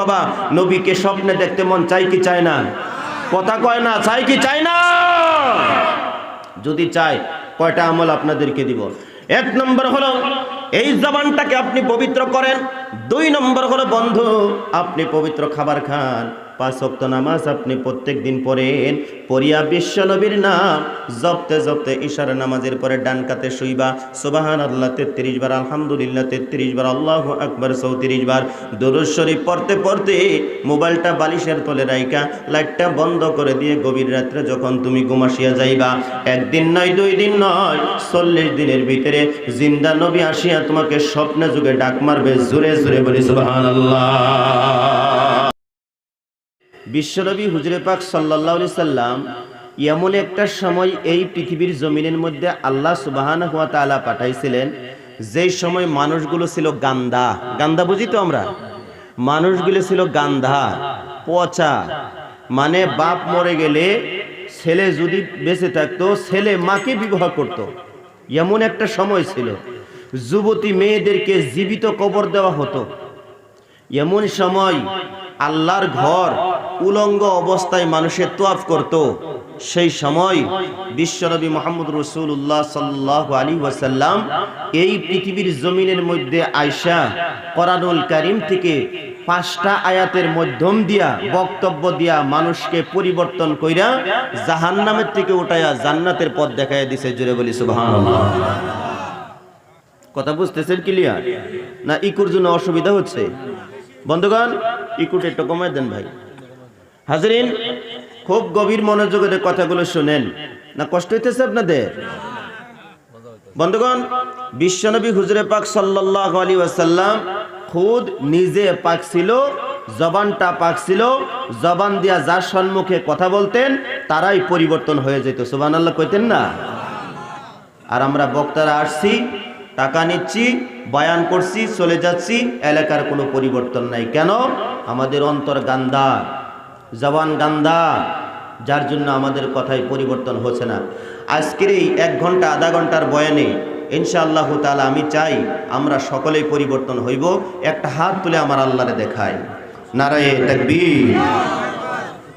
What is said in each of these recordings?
বাবা নবীকে স্বপ্নে দেখতে মন চাই কি চায় না? কথা কয় না, চাই কি চায় না? যদি চাই কয়টা আমল আপনাদেরকে দিব। এক নম্বর হলো এই জবানটাকে আপনি পবিত্র করেন। দুই নম্বর হলো বন্ধু আপনি পবিত্র খাবার খান। 5 ওয়াক্ত নামাজ আপনি প্রত্যেক দিন পড়েন। পড়িয়া বিশ্ব নবীর নাম জপতে জপতে ইশার নামাজের পরে ডান কাতে শুইবা সুবহানাল্লাহ 33 বার, আলহামদুলিল্লাহ 33 বার, আল্লাহু আকবার 34 বার। দরুদ শরীফ পড়তে পড়তে মোবাইলটা বালিশের তলে রাইখা লাইটটা বন্ধ করে দিয়ে গভীর রাত্রে যখন তুমি ঘুমাসিয়া যাইবা, একদিন নয় 2 দিন নয় 40 দিনের ভিতরে জিন্দা নবী আসিয়া তোমাকে স্বপ্নে যুগে ডাক মারবে। জোরে জোরে বলি সুবহানাল্লাহ। বিশ্বনবী হুজুরে পাক সাল্লাল্লাহু আলাইহি সাল্লাম এমন একটা সময় এই পৃথিবীর জমিনের মধ্যে আল্লাহ সুবহানাহু ওয়া তাআলা পাঠাইছিলেন যেই সময় মানুষগুলো ছিল গান্দা। গান্দা বুঝি তো আমরা? মানুষগুলো ছিল গান্ধা, পচা। মানে বাপ মরে গেলে ছেলে যদি বেঁচে থাকতো ছেলে মাকে বিবাহ করত, এমন একটা সময় ছিল। যুবতী মেয়েদেরকে জীবিত কবর দেওয়া হতো। এমন সময় আল্লাহর ঘর উলঙ্গ অবস্থায় মানুষের তোয়াফ করত। সেই সময় বিশ্বনবী মুহাম্মদ রাসূলুল্লাহ সাল্লাল্লাহু আলাইহি ওয়াসাল্লাম এই পৃথিবীর জমিনের মধ্যে আয়েশা কোরআনুল কারীম থেকে 5টা আয়াতের মাধ্যম দিয়া বক্তব্য দিয়া মানুষকে পরিবর্তন কইরা জাহান্নামের থেকে উঠায়া জান্নাতের পথ দেখাইয়া দিয়েছে। জোরে বলি সুবহানাল্লাহ। কথা বুঝতেছেন ক্লিয়ার না? ইকুর জন্য অসুবিধা হচ্ছে? বন্ধুগণ ইকুটা একটু কমায় দেন ভাই। হাজরিন খুব গভীর মনোযোগের কথাগুলো শুনেন, না কষ্ট হইতেছে আপনাদের? বন্ধুগণ বিশ্বনবী হুজুরে পাক সাল্লাল্লাহু আলাইহি ওয়াসাল্লাম খুদ নিজে পাক ছিল, জবানটা পাক ছিল। জবান দিয়া যার সম্মুখে কথা বলতেন তারাই পরিবর্তন হয়ে যেত। সুবহানাল্লাহ কইতেন না? আর আমরা বক্তারা আসছি, টাকা নিচ্ছি, বয়ান করছি, চলে যাচ্ছি, এলাকার কোনো পরিবর্তন নাই। কেন? আমাদের অন্তর গান্দা, জবান গান্দা, যার জন্য আমাদের কথায় পরিবর্তন হচ্ছে না। আজকের এই 1 ঘন্টা আধা ঘন্টার বয়ানে ইনশাআল্লাহ তাআলা আমি চাই আমরা সকলেই পরিবর্তন হইব। একটা হাত তুলে আমার আল্লাহরে দেখায়, নারায়ে তাকবীর।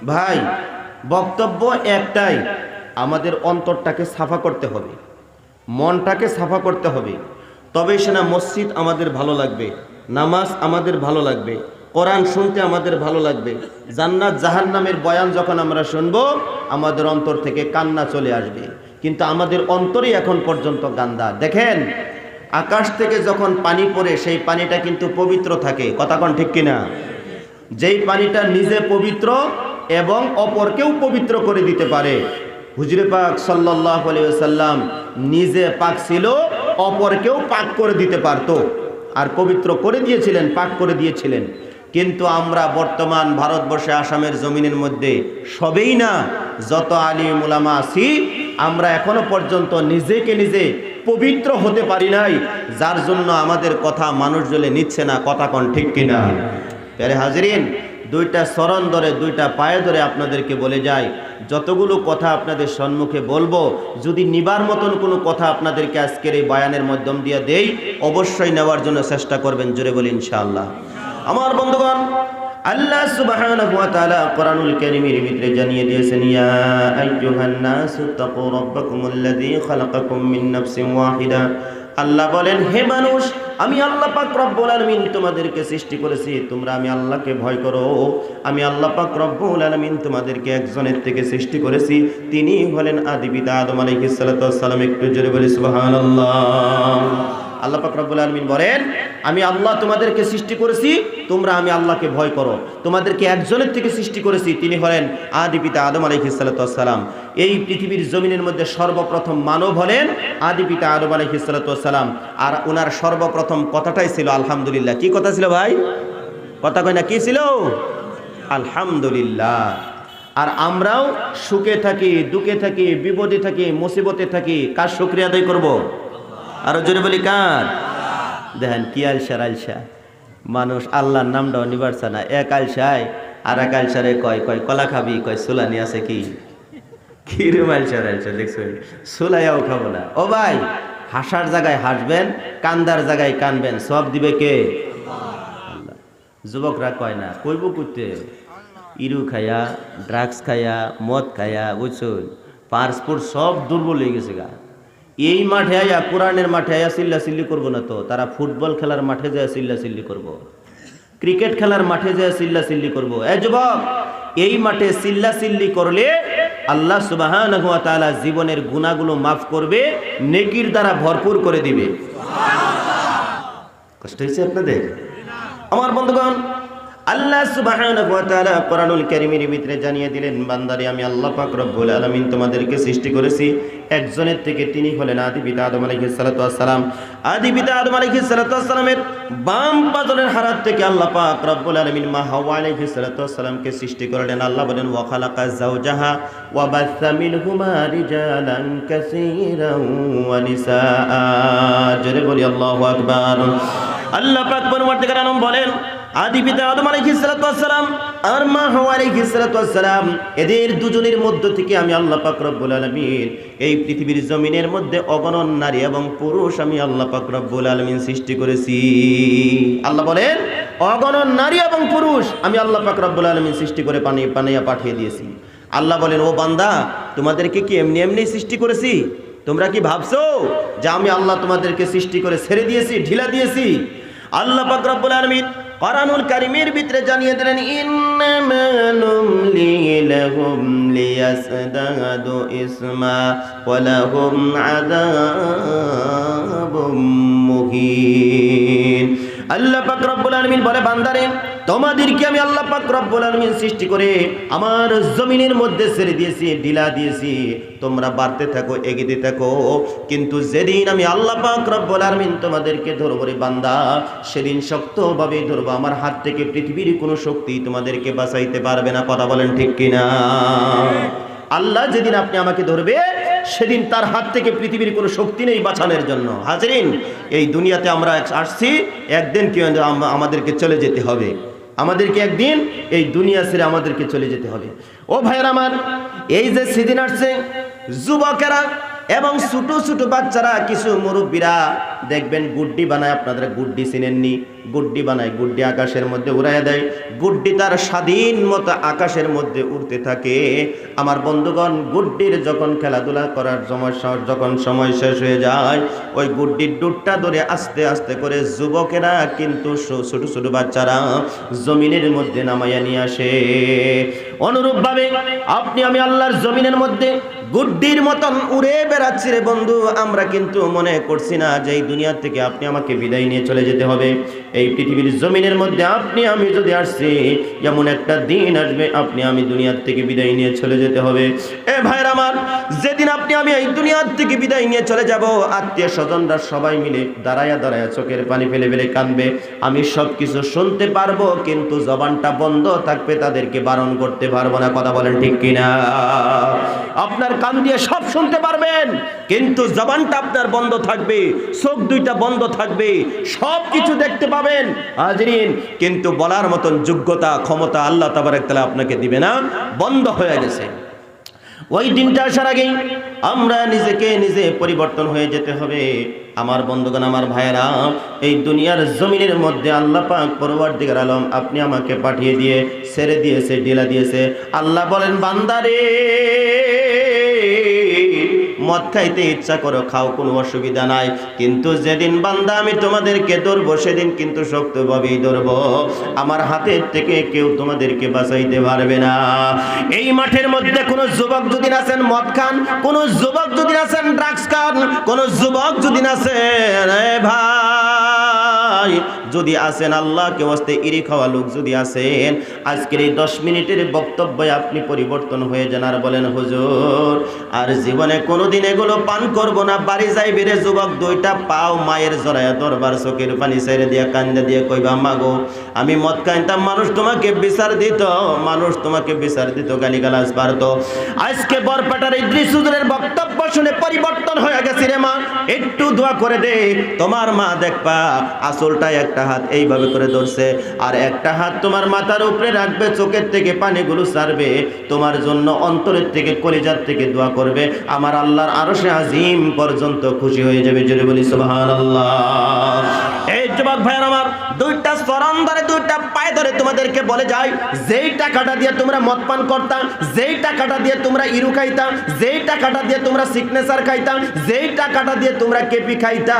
ভাই বক্তব্য একটাই, আমাদের অন্তরটাকে সাফা করতে হবে, মনটাকে সাফা করতে হবে। তবে সেনা মসজিদ আমাদের ভালো লাগবে, নামাজ আমাদের ভালো লাগবে, কোরআন শুনতে আমাদের ভালো লাগবে। জান্নাত জাহান্নামের বয়ান যখন আমরা শুনবো আমাদের অন্তর থেকে কান্না চলে আসবে। কিন্তু আমাদের অন্তরই এখন পর্যন্ত গান্দা। দেখেন আকাশ থেকে যখন পানি পড়ে সেই পানিটা কিন্তু পবিত্র থাকে। কথা কোন ঠিক কিনা? যেই পানিটা নিজে পবিত্র এবং অপরকেও পবিত্র করে দিতে পারে। হুজুরে পাক সাল্লাল্লাহু আলাইহি ওয়াসাল্লাম নিজে পাক ছিল, অপরকেও পাক করে দিতে পারতো, আর পবিত্র করে দিয়েছিলেন, পাক করে দিয়েছিলেন। কিন্তু আমরা বর্তমান ভারতবর্ষে আসামের জমিনের মধ্যে সবেই না, যত আলিম উলামা আছি আমরা এখনো পর্যন্ত নিজেকে নিজে পবিত্র হতে পারি নাই, যার জন্য আমাদের কথা মানুষ জলে নিচ্ছে না। কথা কোন ঠিক কিনা? প্যারে হাজরিন, 2টা চরণ ধরে 2টা পায়ে ধরে আপনাদেরকে বলে যাই, যতগুলো কথা আপনাদের সম্মুখে বলবো, যদি নিবার মতন কোনো কথা আপনাদেরকে আজকের এই বয়ানের মাধ্যম দিয়ে দেই, অবশ্যই নেওয়ার জন্য চেষ্টা করবেন। জোরে বলি ইনশাআল্লাহ। আমার বন্ধুগণ আল্লাহ সুবহানাহু ওয়া তাআলা কোরআনুল কারীমের ভিতরে জানিয়ে দিয়েছেন, ইয়া আইয়ুহান নাসু তাকু রাব্বাকুমুল্লাযী খালাকাকুম মিন নাফসিন ওয়াহিদা। আল্লাহ বলেন, হে মানুষ, আমি আল্লাহ পাক রব্বুল আলামিন তোমাদেরকে সৃষ্টি করেছি, তোমরা আমি আল্লাহকে ভয় করো। আমি আল্লাহ পাক রব্বুল আলামিন তোমাদেরকে একজনের থেকে সৃষ্টি করেছি, তিনি হলেন আদি পিতা আদম আলাইহিস সালাতু ওয়াস সালাম। একটু জোরে বলি সুবহানাল্লাহ। আল্লাহ পাক রব্বুল আলামিন বলেন, আমি আল্লাহ তোমাদেরকে সৃষ্টি করেছি, তোমরা আমি আল্লাহকে ভয় করো। তোমাদেরকে একজনের থেকে সৃষ্টি করেছি, তিনি হলেন আদি পিতা আদম আলাইহিস সালাতু ওয়াস সালাম। এই পৃথিবীর জমিনের মধ্যে সর্বপ্রথম মানব হলেন আদি পিতা আদম আলাইহিস সালাতু ওয়াস সালাম। আর ওনার সর্বপ্রথম কথাটাই ছিল আলহামদুলিল্লাহ। কি কথা ছিল ভাই? কথা কয় না, কি ছিল? আলহামদুলিল্লাহ। আর আমরাও সুখে থাকি, দুঃখে থাকি, বিপদে থাকি, মুসিবতে থাকি, কার শুকরিয়া আদায় করব? আরো জোরে বলি কার? দেখেন কি আলসা মানুষ, আল্লাহর নামটাও নিবার চায় না। এক আলসায় আর এক আলসারে কয় কলা খাবি, কয় সুলানি আছে কি কিরম আলসা দেখছো, সুলাইয়াও খাবো না। ও ভাই, হাসার জায়গায় হাসবেন, কান্দার জায়গায় কানবেন, সব দিবে কে? আল্লাহ। যুবকরা কয় না, কইব করতে ইরু খায়া, ড্রাগস খায়া, মদ খায়া, বুঝছুন পাসপোর্ট সব দুর্বল হয়ে গেছে গা। এই মাঠে আয়া, কোরআনের মাঠে আয়া চিল্লা চিল্লি করবো না তো, তারা ফুটবল খেলার মাঠে যায় চিল্লা চিল্লি করবো, ক্রিকেট খেলার মাঠে যায় চিল্লা চিল্লি করবো। এ যুবক, এই মাঠে চিল্লা চিল্লি করলে আল্লাহ সুবহানাহু ওয়া তাআলা জীবনের গুনাহগুলো মাফ করবে, নেকির দ্বারা ভরপুর করে দিবে। কষ্ট হয়েছে আপনাদের? আমার বন্ধুগণ, আল্লাহ সুবহানাহু ওয়া তাআলা কোরআনুল কারীমের ভিতরে জানিয়ে দিলেন, বান্দারে আমি আল্লাহ পাক রব্বুল আলামিন তোমাদেরকে সৃষ্টি করেছি একজনের থেকে, তিনি হলেন আদি পিতা আদম আলাইহিস সালাতু ওয়াস সালাম। আদি পিতা আদম আলাইহিস সালাতু ওয়াস সালামের বাম পাজরের হাড় থেকে আল্লাহ পাক রব্বুল আলামিন মা হাওয়া আলাইহিস সালাতু ওয়াস সালামকে সৃষ্টি করলেন। আল্লাহ বলেন, ওয়া খালাকা যাওজাহা ওয়া বাসসা মিনহুমা রিজালান কাসীরান ওয়া নিসাআ। জোরে বলি আল্লাহু আকবার। আল্লাহ পাক পরবর্তীকার আলম বলেন, আদি পিতা আদম আলাইহিস সালাতু ওয়াস সালাম আর মা হাওয়া আলাইহিস সালাতু ওয়াস সালাম, এদের দুজনের মধ্য থেকে আমি আল্লাহ পাক রব্বুল আলামিন এই পৃথিবীর জমিনের মধ্যে অগণন নারী এবং পুরুষ আমি আল্লাহ পাক রব্বুল আলামিন সৃষ্টি করেছি। আল্লাহ বলেন, অগণন নারী এবং পুরুষ আমি আল্লাহ পাক রব্বুল আলামিন সৃষ্টি করে বানিয়ে পাঠিয়ে দিয়েছি। আল্লাহ বলেন, ও বান্দা, তোমাদেরকে কি এমনি এমনি সৃষ্টি করেছি? তোমরা কি ভাবছো যে আমি আল্লাহ তোমাদেরকে সৃষ্টি করে ছেড়ে দিয়েছি, ঢিলা দিয়েছি? আল্লাহ পাক রব্বুল আলামিন কোরআনুল কারীমের ভিতরে জানিয়ে দিলেন, ইন্নামা নুমলি লাহুম লিয়াসদাদু ইসমা ওয়া লাহুম আযাবুম মুহিন। আল্লাহ পাক রব্বুল আলামিন বলে, বান্দারে, তোমাদেরকে আমি আল্লাহ পাক রব্বুল আলামিন সৃষ্টি করে আমার জমিনের মধ্যে ছেড়ে দিয়েছি, ঢিলা দিয়েছি, তোমরা বাড়তে থাকো, এগিয়ে থাকো। কিন্তু যেদিন আমি আল্লাহ পাক রব্বুল আলামিন তোমাদেরকে ধরবো রে বান্দা, সেদিন শক্তভাবে ধরবো। আমার হাত থেকে পৃথিবীর কোনো শক্তি তোমাদেরকে বাঁচাইতে পারবে না। কথা বলেন ঠিক কিনা? আল্লাহ যেদিন আপনি আমাকে ধরবে, সেদিন তার হাত থেকে পৃথিবীর কোনো শক্তি নেই বাঁচানোর জন্য। হাজরিন, এই দুনিয়াতে আমরা আসছি, একদিন কি আমাদেরকে চলে যেতে হবে। আমাদেরকে একদিন এই দুনিয়া ছেড়ে আমাদেরকে চলে যেতে হবে। ও ভাইয়েরা আমার, এই যে সেদিন আসছে, যুবকেরা এবং ছোট ছোট বাচ্চারা, কিছু মুরব্বীরা দেখবেন গুড্ডি বানায়। আপনারা গুড্ডি চিনেননি? গুড্ডি বানায়, গুড্ডি আকাশের মধ্যে উড়াইয়া দেয়, গুড্ডি তার স্বাধীন মতো আকাশের মধ্যে উড়তে থাকে। আমার বন্ধুগণ, গুড্ডির যখন খেলাধুলা করার যখন সময় শেষ হয়ে যায়, ওই গুড্ডির ডুটটা ধরে আস্তে আস্তে করে যুবকেরা কিন্তু ছোট ছোট বাচ্চারা জমিনের মধ্যে নামাইয়া নিয়ে আসে। অনুরূপভাবে আপনি আমি আল্লাহর জমিনের মধ্যে গুড্ডির মতন উড়ে বেড়াচ্ছি রে বন্ধু। আমরা কিন্তু মনে করছি না যে এই দুনিয়া থেকে আপনি আমাকে বিদায় নিয়ে চলে যেতে হবে। এই পৃথিবীর জমিনের মধ্যে আপনি আমি যদি আসছি, যেমন একটা দিন আসবে আপনি আমি দুনিয়ার থেকে বিদায় নিয়ে চলে যেতে হবে। এ ভাইরা আমার, যেদিন আপনি আমি এই দুনিয়ার থেকে বিদায় নিয়ে চলে যাব, আত্মীয় স্বজনরা সবাই মিলে দাঁড়ায়া দাঁড়ায়া চোখের পানি ফেলে ফেলে কাঁদবে। আমি সব কিছু শুনতে পারবো, কিন্তু জবানটা বন্ধ থাকবে, তাদেরকে বারণ করতে পারবো না। কথা বলেন ঠিক কিনা? আপনার কান দিয়ে সব শুনতে পারবেন, কিন্তু জবানটা আপনার বন্ধ থাকবে, চোখ দুইটা বন্ধ থাকবে, সব কিছু দেখতে পাবেন হাজরিন, কিন্তু বলার মতন যোগ্যতা ক্ষমতা আল্লাহ তাবারক তাআলা আপনাকে দিবে না, বন্ধ হয়ে গেছে। ওই দিনটা আসার আগেই আমরা নিজেকে নিজে পরিবর্তন হয়ে যেতে হবে। আমার বন্ধুগণ, আমার ভাইয়েরা, এই দুনিয়ার জমিনের মধ্যে আল্লাহ পাক পরওয়ারদিগার আলম আপনি আমাকে পাঠিয়ে দিয়ে ছেড়ে দিয়েছে, ঢিলা দিয়েছে। আল্লাহ বলেন, বান্দারে, মদ খাইতে ইচ্ছা করো, খাও, কোনো অসুবিধা নাই, কিন্তু যেদিন বান্দা আমি তোমাদেরকে ধরবো, সেদিন কিন্তু শক্তভাবেই ধরবো। আমার হাতের থেকে কেউ তোমাদেরকে বাঁচাইতে পারবে না। এই মাঠের মধ্যে কোনো যুবক যদি আছেন মদ খান, কোনো যুবক যদি আছেন ড্রাগস খান, কোনো যুবক যদি আছেন ভাই যদি আছেন আল্লাহকে ওয়াস্তে ইরি খাওয়া লোক যদি আছেন, আজকের এই 10 মিনিটের বক্তব্যে আপনি পরিবর্তন হয়ে যান আর বলেন, হুজুর আর জীবনে কোনোদিন এগুলো পান করব না। বাড়ি যাই বেরে যুবক দুইটা পাও মায়ের জড়ায়া দরবার, চোখের পানি ছেড়ে দিয়া কান্দা দিয়ে কইবা, মাগো আমি মদ খাইতাম, মানুষ তোমাকে বিচার দিত, মানুষ তোমাকে বিচার দিত, গালিগালাজ পারত। আজকে বরপেটার ইদ্রিস হুজুরের বক্তব্য শুনে পরিবর্তন হয়ে গেছে রে মা, একটু দোয়া করে দে। তোমার মা দেখবা আসলটাই একটা হাত এইভাবে করে ধরছে, আর একটা হাত তোমার মাথার উপরে রাখবে, চোখের থেকে পানিগুলো ছাড়বে, তোমার জন্য অন্তরের থেকে কলিজার থেকে দোয়া করবে, আমার আল্লাহর আরশে আজিম পর্যন্ত খুশি হয়ে যাবে। জোরে বলি সুবহানাল্লাহ। এই যুবক ভাইয়ের আমার, দুইটা চরণ ধরে দুইটা পায়ে ধরে তোমাদেরকে বলে যায়, যেই টাকাটা দিয়ে তোমরা মদ পান করতাম, যেই টাকাটা দিয়ে তোমরা ইরু খাইতাম, যেই টাকাটা দিয়ে তোমরা সিগনেচার খাইতাম, যেই টাকাটা দিয়ে তোমরা কেপি খাইতা,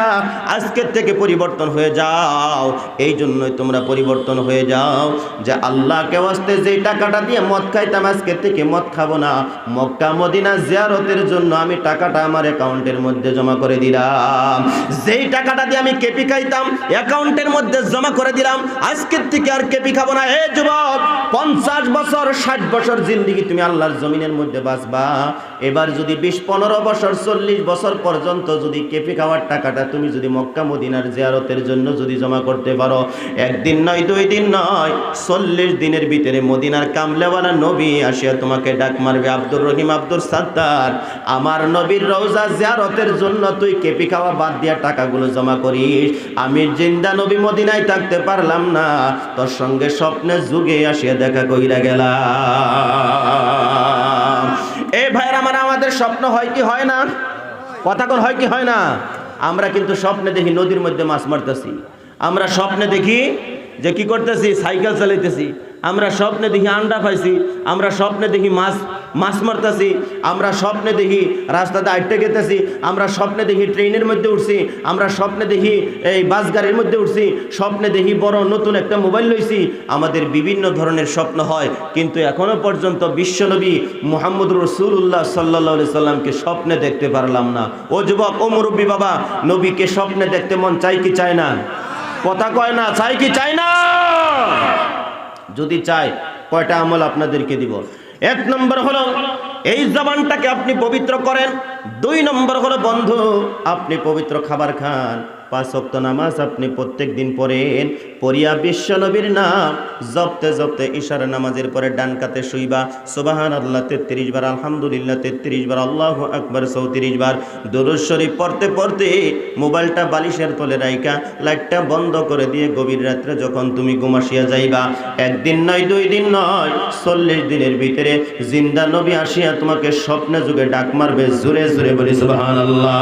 আজকের থেকে পরিবর্তন হয়ে যাও। এই জন্যই তোমরা পরিবর্তন হয়ে যাও যে আল্লাহকে ওয়াস্তে যেই টাকাটা দিয়ে মদ খাইতাম, আজকের থেকে মদ খাবো না। মক্কা মদিনা জিয়ারতের জন্য আমি টাকাটা আমার অ্যাকাউন্টের মধ্যে জমা করে দিলাম। যেই টাকাটা দিয়ে আমি কেপি খাইতাম, অ্যাকাউন্টের মধ্যে জমা করে দিলাম। আজকের থেকে আর কেপি খাবো না। হে যুবক, 50 বছর 60 বছর জিন্দেগি তুমি আল্লাহর জমিনের মধ্যে বাঁচবা। এবার যদি 20-15 বছর 40 বছর পর্যন্ত যদি কেপি খাওয়ার টাকাটা তুমি যদি মক্কা মদিনার জিয়ারতের জন্য যদি জমা করতে পারো, একদিন নয়, 2 দিন নয়, 40 দিনের ভিতরে মদিনার কামলেওয়ালা নবী আসিয়া তোমাকে ডাক মারবে, আব্দুর রহিম, আব্দুল সাত্তার, আমার নবীর রওজা জিয়ারতের জন্য তুই কেপি খাওয়া বাদ দিয়া টাকাগুলো জমা করিস। আমি জিন্দা নবী মদিনায় থাকতে পারলাম না, তোর সঙ্গে স্বপ্নে যুগে আসিয়া দেখা কইরা গেলাম। এই ভাইরা আমার, আমাদের স্বপ্ন হয় কি হয় না? কথা কোন হয় কি হয় না? আমরা কিন্তু স্বপ্নে দেখি নদীর মধ্যে মাছ মারতেছি, আমরা স্বপ্নে দেখি যে কি করতেছি, সাইকেল চালাইতেছি, আমরা স্বপ্নে দেখি আন্ডা পাইছি, আমরা স্বপ্নে দেখি মাছ মারতেছি, আমরা স্বপ্নে দেখি রাস্তাতে আটকে গেতেছি, আমরা স্বপ্নে দেখি ট্রেনের মধ্যে উঠছি, আমরা স্বপ্নে দেখি এই বাস গাড়ির মধ্যে উঠছি, স্বপ্নে দেখি বড় নতুন একটা মোবাইল লইছি। আমাদের বিভিন্ন ধরনের স্বপ্ন হয়, কিন্তু এখনো পর্যন্ত বিশ্বনবী মুহাম্মদ রাসূলুল্লাহ সাল্লাল্লাহু আলাইহি সাল্লামকে স্বপ্নে দেখতে পারলাম না। ও যুবক, ও মুরব্বী বাবা, নবীকে স্বপ্নে দেখতে মন চাই কি চায় না? কথা কয় না, চাই কি চাই না? যদি চাই, কয়টা আমল আপনাদেরকে দিব। 1 নম্বর হলো এই জবানটাকে আপনি পবিত্র করেন। 2 নম্বর হলো বন্ধু, আপনি পবিত্র খাবার খান। 5 ওয়াক্ত নামাজ আপনি প্রত্যেক দিন পড়েন। পড়িয়া বিশ্বনবীর নাম জপতে জপতে ইশারা নামাজের পরে ডান কাতে শুইবা, সুবহানাল্লাহ 33 বার, আলহামদুলিল্লাহ 33 বার, আল্লাহু আকবার 34 বার। দরুদ শরীফ পড়তে পড়তে মোবাইলটা বালিশের তলে রাইখা লাইটটা বন্ধ করে দিয়ে গভীর রাত্রে যখন তুমি ঘুমাসিয়া যাইবা, একদিন নয়, 2 দিন নয়, 40 দিনের ভিতরে জিন্দা নবী আসিয়া তোমাকে স্বপ্নে যুগে ডাক মারবে। জোরে জোরে বলি সুবহানাল্লাহ,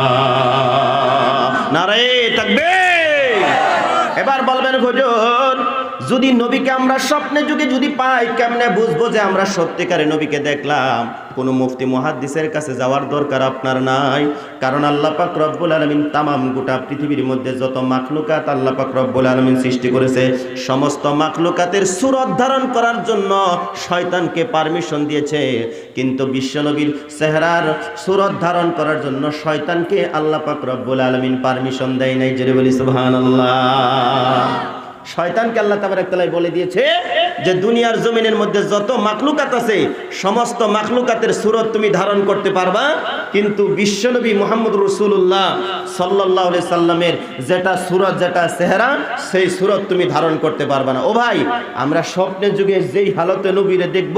নারে তাকবীর। এবার বলবেন, হুজুর, যদি নবীকে আমরা স্বপ্নে যুগে যদি পাই, কেমনে বুঝবো যে আমরা সত্যিকারে নবীকে দেখলাম? কোনো মুফতি মুহাদ্দিসের কাছে যাওয়ার দরকার আপনার নাই, কারণ আল্লাহ পাক রব্বুল আলামিন তামাম গোটা পৃথিবীর মধ্যে যত মাখলুকাত আল্লাহ পাক রব্বুল আলামিন সৃষ্টি করেছে, সমস্ত মাখলুকাতের সূরত ধারণ করার জন্য শয়তানকে পারমিশন দিয়েছে, কিন্তু বিশ্বনবীর চেহারার সূরত ধারণ করার জন্য শয়তানকে আল্লাহ পাক রব্বুল আলামিন পারমিশন দেয় নাই। জোরে বলি সুবহানাল্লাহ। শয়তানকে আল্লাহ তাবারক তাআলা বলে দিয়েছে যে দুনিয়ার জমিনের মধ্যে যত মাখলুকাত আছে সমস্ত মাখলুকাতের সূরত তুমি ধারণ করতে পারবা, কিন্তু বিশ্বনবী মুহাম্মদ রাসূলুল্লাহ সাল্লাল্লাহু আলাইহি সাল্লামের যেটা সূরত, যেটা চেহারা, সেই সূরত তুমি ধারণ করতে পারবা না। ও ভাই, আমরা স্বপ্নের যুগে যেই হালতে নবীরে দেখব,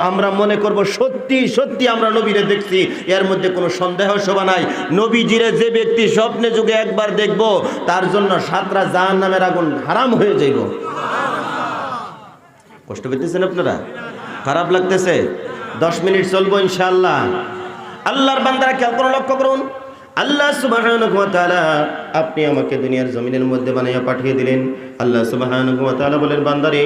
আমরা মনে করব সত্যি সত্যি আমরা নবীরে দেখছি, এর মধ্যে কোনো সন্দেহ শোভা নাই। নবীজিরে যে ব্যক্তি স্বপ্নে যুগে একবার দেখব, তার জন্য 7টা জাহান্নামের আগুন হারাম হয়ে যাইব। কষ্ট পেতেছেন আপনারা? খারাপ লাগতেছে? 10 মিনিট চলবো ইনশাআল্লাহ। আল্লাহর বান্দারা খেয়াল করুন, লক্ষ্য করুন। আল্লাহ সুবহানাহু ওয়া তাআলা আপনি আমাকে দুনিয়ার জমিনের মধ্যে বানাইয়া পাঠিয়ে দিলেন। আল্লাহ সুবহানাহু ওয়া তাআলা বলেন, বান্দারে,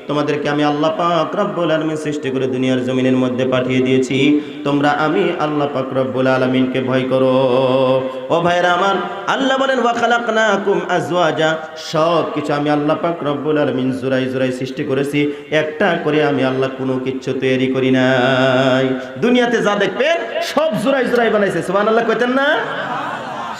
তোমাদেরকে আমি আল্লাহ পাক রব্বুল আলামিন সৃষ্টি করে দুনিয়ার জমিনের মধ্যে পাঠিয়ে দিয়েছি, তোমরা আমি আল্লাহ পাক রব্বুল আলামিনকে ভয় করো। ও ভাইরা আমার, আল্লাহ বলেন, ওয়া খালাকনাকুম আজওয়াজা, সব কিছু আমি আল্লাহ পাক রব্বুল আলামিন জোড়াই জোড়াই সৃষ্টি করেছি, একটা করে আমি আল্লাহ কোনো কিছু তৈরি করি নাই। দুনিয়াতে যা দেখবেন সব জোড়াই জোড়াই বানাইছে। সুবহানাল্লাহ কইতেন না?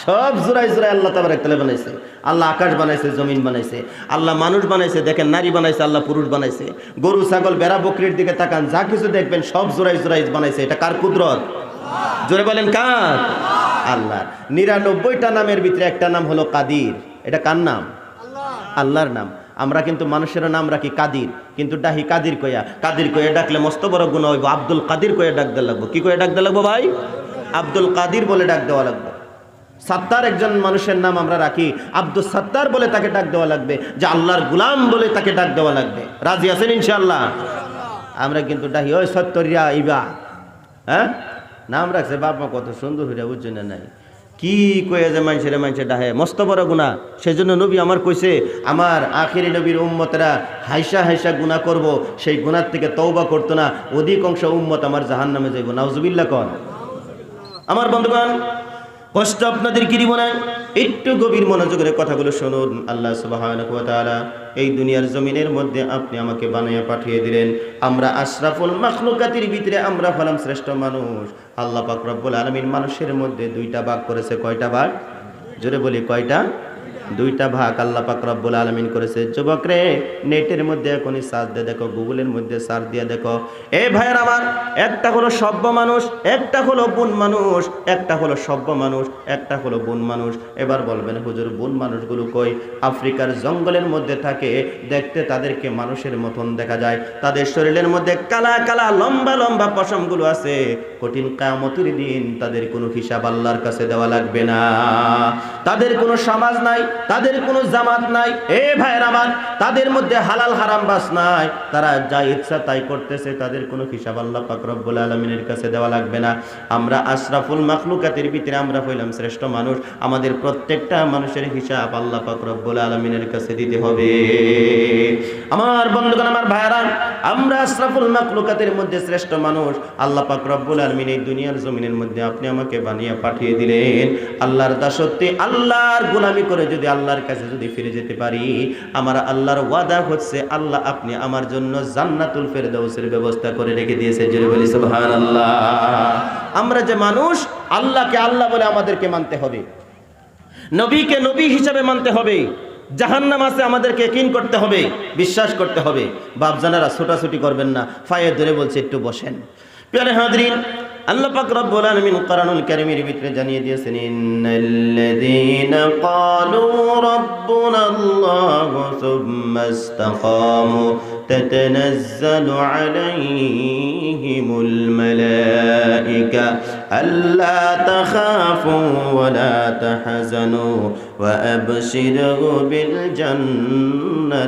সব জোড়াই জোড়াই আল্লাহ তাবারক তাআলা বানাইছে। আল্লাহ আকাশ বানাইছে, জমিন বানাইছে, আল্লাহ মানুষ বানাইছে, দেখেন নারী বানাইছে, আল্লাহ পুরুষ বানাইছে, গরু ছাগল বেড়া বকরির দিকে তাকান, যা কিছু দেখবেন সব জোড়াই জোড়াই বানাইছে। এটা কার কুদরত? জোরে বলেন, কার? আল্লাহ। 99টা নামের ভিতরে একটা নাম হলো কাদির। এটা কার নাম? আল্লাহর নাম। আমরা কিন্তু মানুষের নাম রাখি কাদির, কিন্তু ডাহি কাদির কইয়া। কাদির কইয়া ডাকলে মস্ত বড় গুনাহ হইব। আব্দুল কাদির কইয়া ডাক দেওয়া লাগবো। কি কইয়া ডাক দেওয়া লাগবো ভাই? আব্দুল কাদির বলে ডাক দেওয়া লাগবে। সাত্তার একজন মানুষের নাম আমরা রাখি, আব্দুল সাত্তার বলে তাকে ডাক দেওয়া লাগবে, যে আল্লাহর গুলাম বলে তাকে ডাক দেওয়া লাগবে। রাজি আছেন ইনশাআল্লাহ? আমরা কিন্তু ডাহি ওই সত্তরিয়া ইবা, হ্যাঁ নাম রাখছে, বাপ মা কত সুন্দর হইয়া, বুঝছেন না? নাই কি কয়ে যে মানুষের ডাহে মস্ত বড় গুনাহ। সেজন্য নবী আমার কইছে আমার আখিরি নবীর উম্মতেরা হাইসা হাইসা গুনাহ করব, সেই গুনাহ থেকে তওবা করতো না, অধিকাংশ উম্মত আমার জাহান্নামে যাইব। নাউজুবিল্লাহ কোন। আমার বন্ধুগণ, কষ্ট আপনাদের কি দিব না, একটু গভীর মনোযোগের কথাগুলো শুনুন। আল্লাহ সুবহানাহু ওয়া তাআলা এই দুনিয়ার জমিনের মধ্যে আপনি আমাকে বানাইয়া পাঠিয়ে দিলেন। আমরা আশরাফুল মাখলুকাতের ভিতরে আমরা হলাম শ্রেষ্ঠ মানুষ। আল্লাহ পাক রব্বুল আলামিন মানুষের মধ্যে দুইটা ভাগ করেছে। কয়টা ভাগ? জোরে বলি কয়টা? দুইটা ভাগ আল্লাহ পাক রব্বুল আলামিন করেছে। যুবক রে, নেটের মধ্যে এখনই সার্চ দিয়ে দেখো, গুগলের মধ্যে সার্চ দিয়ে দেখো। এই ভাইয়ের আমার, একটা হলো সভ্য মানুষ, একটা হলো বুন মানুষ, একটা হলো সভ্য মানুষ, একটা হলো বুন মানুষ। এবার বলবেন হুজুর বুন মানুষগুলো কই? আফ্রিকার জঙ্গলের মধ্যে থাকে, দেখতে তাদেরকে মানুষের মতন দেখা যায়, তাদের শরীরের মধ্যে কালা কালা লম্বা লম্বা পশমগুলো আছে। কঠিন কিয়ামতের দিন তাদের কোনো হিসাব আল্লাহর কাছে দেওয়া লাগবে না। তাদের কোনো সমাজ নাই, তাদের কোনো জামাত নাই। এ ভাইয়ের আমার, তাদের মধ্যে হালাল হারাম বাস নাই, তারা যা ইচ্ছা তাই করতেছে, তাদের কোনো হিসাব আল্লাহ পাক রব্বুল আলামিনের কাছে দেওয়া লাগবে না। আমরা আশরাফুল মাখলুকাতের ভিতরে আমরা হইলাম শ্রেষ্ঠ মানুষ। আমাদের প্রত্যেকটা মানুষের হিসাব আল্লাহ পাক রব্বুল আলামিনের কাছে দিতে হবে। আমার বন্ধুগণ, আমার ভাইয়েরা, আমরা আশরাফুল মাখলুকাতের মধ্যে শ্রেষ্ঠ মানুষ। আল্লাহ পাক রব্বুল আলামিন এই দুনিয়ার জমিনের মধ্যে আপনি আমাকে বানিয়ে পাঠিয়ে দিলেন আল্লাহর দাসত্বে, আল্লাহর গোলামি করে যদি আল্লাহর কাছে যদি ফিরে যেতে পারি, আমার আল্লাহর ওয়াদা হচ্ছে আল্লাহ আপনি আমার জন্য জান্নাতুল ফেরদাউসের ব্যবস্থা করে রেখে দিয়েছে। জোরে বলি সুবহানাল্লাহ। আমরা যে মানুষ, আল্লাহকে আল্লাহ বলে আমাদেরকে মানতে হবে, নবীকে নবী হিসাবে মানতে হবে, জাহান্নাম আছে আমাদেরকে ইয়াকিন করতে হবে, বিশ্বাস করতে হবে। বাপজানারা ছোটাছুটি করবেন না, ফায়ে ধরে বলছে একটু বসেন। প্রিয় হাজরিন, আল্লাহ পাক রব্বুল আলামিন কোরআনুল কারীমের ভিতরে জানিয়ে দিয়েছেন, ইন্নাল্লাযীনা ক্বালু রাব্বুনাল্লাহু সুম্মা ইসতাকামু তাতানাজ্জালু আলাইহিমুল মালায়েকা আল্লা তাখাফু ওয়া লা তাহজানু ওয়া আবশিরু বিল জান্নাতিল্লাতী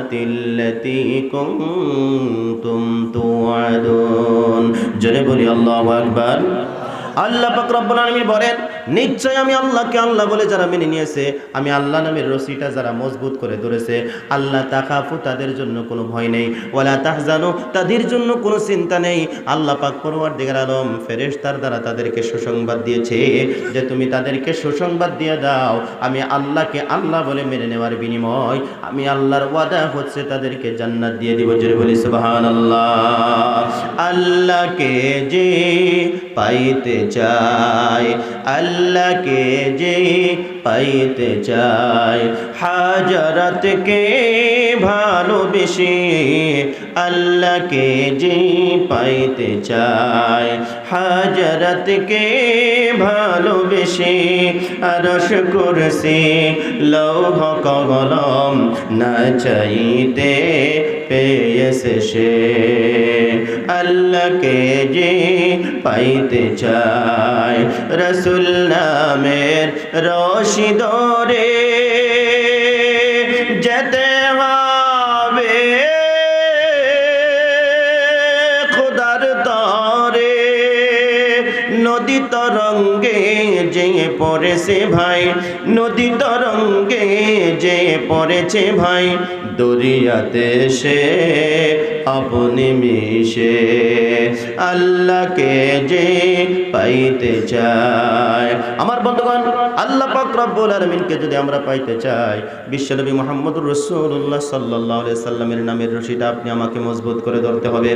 কুনতুম তুআদুন। জোরে বলি আল্লাহু আকবার। আল্লাহ পাক রব্বুল আলামিন বলেন, নিশ্চয় আমি আল্লাহকে আল্লাহ বলে যারা মেনে নিয়েছে, আমি আল্লাহ নামের রশিটা যারা মজবুত করে ধরেছে, আল্লাহ তাখাফু তাদের জন্য কোনো ভয় নেই, ওয়ালা তাহজানু তাদের জন্য কোনো চিন্তা নেই। আল্লাহ পাক পরওয়ারদিগার আলম ফেরেশতার দ্বারা তাদেরকে সুসংবাদ দিয়েছে যে তুমি তাদেরকে সুসংবাদ দিয়ে দাও, আমি আল্লাহকে আল্লাহ বলে মেনে নেওয়ার বিনিময় আমি আল্লাহর ওয়াদা হচ্ছে তাদেরকে জান্নাত দিয়ে দিব। জোরে বলি সুবহানাল্লাহ। আল্লাহকে যে পাইতে চাই, আল্লাহকে যে পাইতে চাই, হাজরাতকে ভালোবেসে আল্লাহকে যে পাইতে চাই, হাজরাতকে ভালোবেসে আরশ কুরসি লৌহ কলম না চাইতে পেয়েছে সে। আল্লাহকে যে পাইতে চাই, রাসূল নামের রশি ধরে যেতে হবে খোদার তরে। নদী তরঙ্গে যে পড়েছে ভাই, নদী তরঙ্গে যে পড়েছে ভাই, দরিয়াতে সে আপনি মিশে আল্লাহকে যে পাইতে চাই। আমার বন্ধুগণ, আল্লাহ পাক রব্বুল আলামিনকে যদি আমরা পাইতে চাই, বিশ্বনবী মুহাম্মদুর রাসূলুল্লাহ সাল্লাল্লাহু আলাইহি সাল্লামের নামের রশিটা আপনি আমাকে মজবুত করে ধরতে হবে।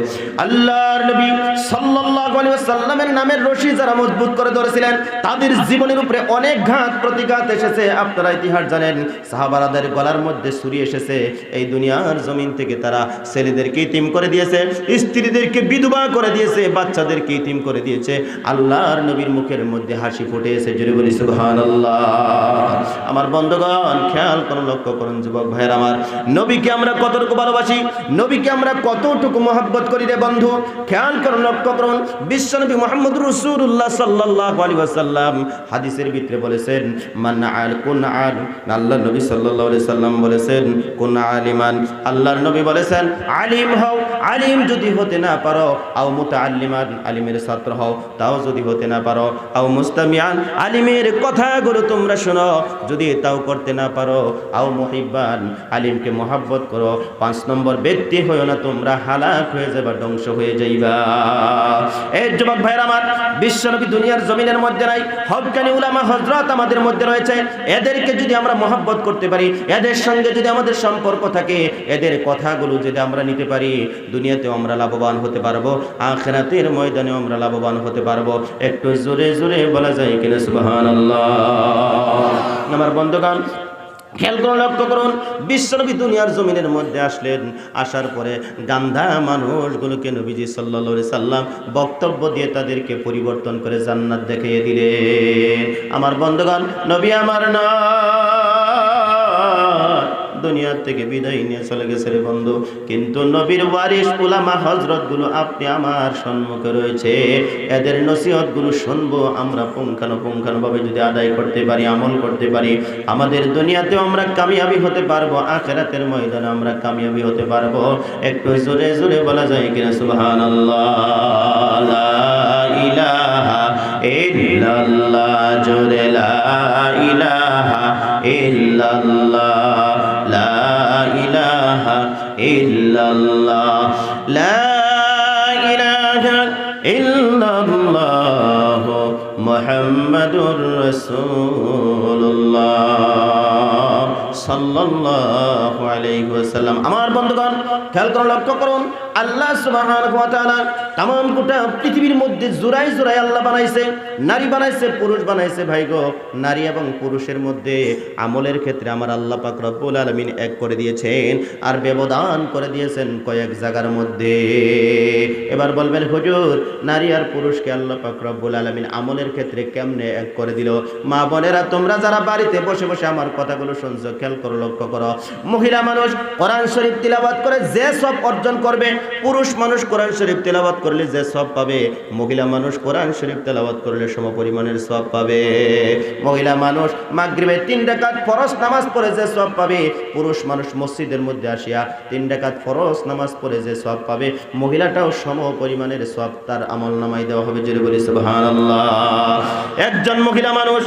আল্লাহর নবী সাল্লাল্লাহু আলাইহি সাল্লামের নামের রশি যারা মজবুত করে ধরেছিলেন, তাদের জীবনের উপরে অনেক ঘাত প্রতিঘাত এসেছে। আপনারা ইতিহাস জানেন, সাহাবাদের গলার মধ্যে ছুরি এসেছে। এই দুনিয়ার জমিন থেকে তারা ছেলেদেরকে ইতিম করে দিয়েছে, স্ত্রীদেরকে বিধবা করে দিয়েছে, বাচ্চাদেরকে ইতিম করে দিয়েছে। আল্লাহর নবীর মুখের মধ্যে হাসি ফুটে এসে জোরে বলি সুবহানাল্লাহ। আমার বন্ধুগণ, খেয়াল করুন, লক্ষ্য করুন যুবক ভাইয়ের আমার, নবীকে আমরা কতটুকু ভালোবাসি, নবীকে আমরা কতটুকু মহব্বত করি রে বন্ধু। খেয়াল করুন, লক্ষ্য করুন, বিশ্বনবী মুহাম্মদুর রাসূলুল্লাহ সাল্লাল্লাহু আলাইহি ওয়াসাল্লাম হাদিসের ভিতরে বলেছেন, মান আল কুন আল, আল্লাহর নবী সাল্লাল্লাহু আলাইহি সাল্লাম বলেছেন কুন আলিমান, আল্লাহর নবী বলেছেন আলিম হও, আলিম যদি হতে না পারো, আও মুতাআল্লিমান, আলিমের ছাত্র হও, তাও যদি হতে না পারো, আও মুস্তামিআন, আলিমের আলিমের কথাগুলো তোমরা শোনো, যদি তাও করতে না পারো আও মুহিব্বান, আলিমকে মহব্বত করো। 5 নম্বর ব্যক্তি হয়েও না তোমরা হালাক হয়ে যাবা, ধ্বংস হয়ে যাইবা। এই যুবক ভাইরা আমার, বিশ্বনবী দুনিয়ার জমিনের মধ্যে নাই, হক্কানি উলামা হযরত আমাদের মধ্যে রয়েছে। এদেরকে যদি আমরা মহব্বত করতে পারি, এদের সঙ্গে যদি আমাদের সম্পর্ক থাকে, এদের কথাগুলো যদি আমরা নিতে পারি, দুনিয়াতেও আমরা লাভবান হতে পারবো, আখিরাতের ময়দানেও আমরা লাভবান হতে পারবো। একটু জোরে জোরে বলা যায় কিনা সুবহানাল্লাহ। আমার বন্ধুগণ, খেয়াল করে লক্ষ্য করুন, বিশ্বনবী দুনিয়ার জমিনের মধ্যে আসলেন। আসার পরে গান্ধা মানুষগুলোকে নবীজি সাল্লাল্লাহু আলাইহি সাল্লাম বক্তব্য দিয়ে তাদেরকে পরিবর্তন করে জান্নাত দেখিয়ে দিলেন। আমার বন্ধুগণ, নবী আমার না দুনিয়ার থেকে বিদায় নিয়ে চলে গেছে রে বন্ধু, কিন্তু নবীর ওয়ারিস উলামা হযরতগুলো আপনি আমার সম্মুখে রয়েছে। এদের নসিহতগুলো শুনবো, আমরা পুঙ্খানুপুঙ্খানুভাবে যদি আদায় করতে পারি, আমল করতে পারি, আমাদের দুনিয়াতেও আমরা কামিয়াবি হতে পারবো, আখিরাতের ময়দানে আমরা কামিয়াবি হতে পারবো। একটু জোরে জোরে বলা যায় কিনা সুবহানাল্লাহ। লা ইলাহা ইল্লাল্লাহ, জোরে লা ইলাহা ইল্লাল্লাহ, লা ইলাহা ইল্লাল্লাহ, লা ইলাহা ইল্লাল্লাহ, মুহাম্মাদুর রাসূলুল্লাহ সাল্লাল্লাহু আলাইহি ওয়াসাল্লাম। আমার বন্ধুগণ, খেয়াল করে লক্ষ্য করুন, আল্লাহ সুবহানাহু ওয়া তাআলা तमाम গোটা পৃথিবীর মধ্যে জোড়ায় জোড়ায় আল্লাহ বানাইছে, নারী বানাইছে, পুরুষ বানাইছে। ভাই গো, নারী এবং পুরুষের মধ্যে আমলের ক্ষেত্রে আমার আল্লাহ পাক রব্বুল আলামিন এক করে দিয়েছেন, আর ব্যবধান করে দিয়েছেন কয়েক জায়গার মধ্যে। এবার বলবেন হুজুর, নারী আর পুরুষকে আল্লাহ পাক রব্বুল আলামিন আমলের ক্ষেত্রে কেমনে এক করে দিল? মা বোনেরা, তোমরা যারা বাড়িতে বসে বসে আমার কথাগুলো শুনছো, খেয়াল করো, লক্ষ্য করো। মহিলা মানুষ কোরআন শরীফ তিলাওয়াত করে যে সব অর্জন করবে, পুরুষ মানুষ কোরআন শরীফ তিলাওয়াত করলে যে সব পাবে, মহিলা মানুষ কোরআন শরীফ তেলাওয়াত করলে সমপরিমাণের সব পাবে। মহিলা মানুষ মাগরিবে 3 রাকাত ফরজ নামাজ পড়ে যে সব পাবে, পুরুষ মানুষ মসজিদের মধ্যে আসিয়া 3 রাকাত ফরজ নামাজ পড়ে যে সব পাবে, মহিলাটাও সমপরিমাণের সব তার আমলনামায় দেওয়া হবে। জোরে বলি সুবহানাল্লাহ। একজন মহিলা মানুষ,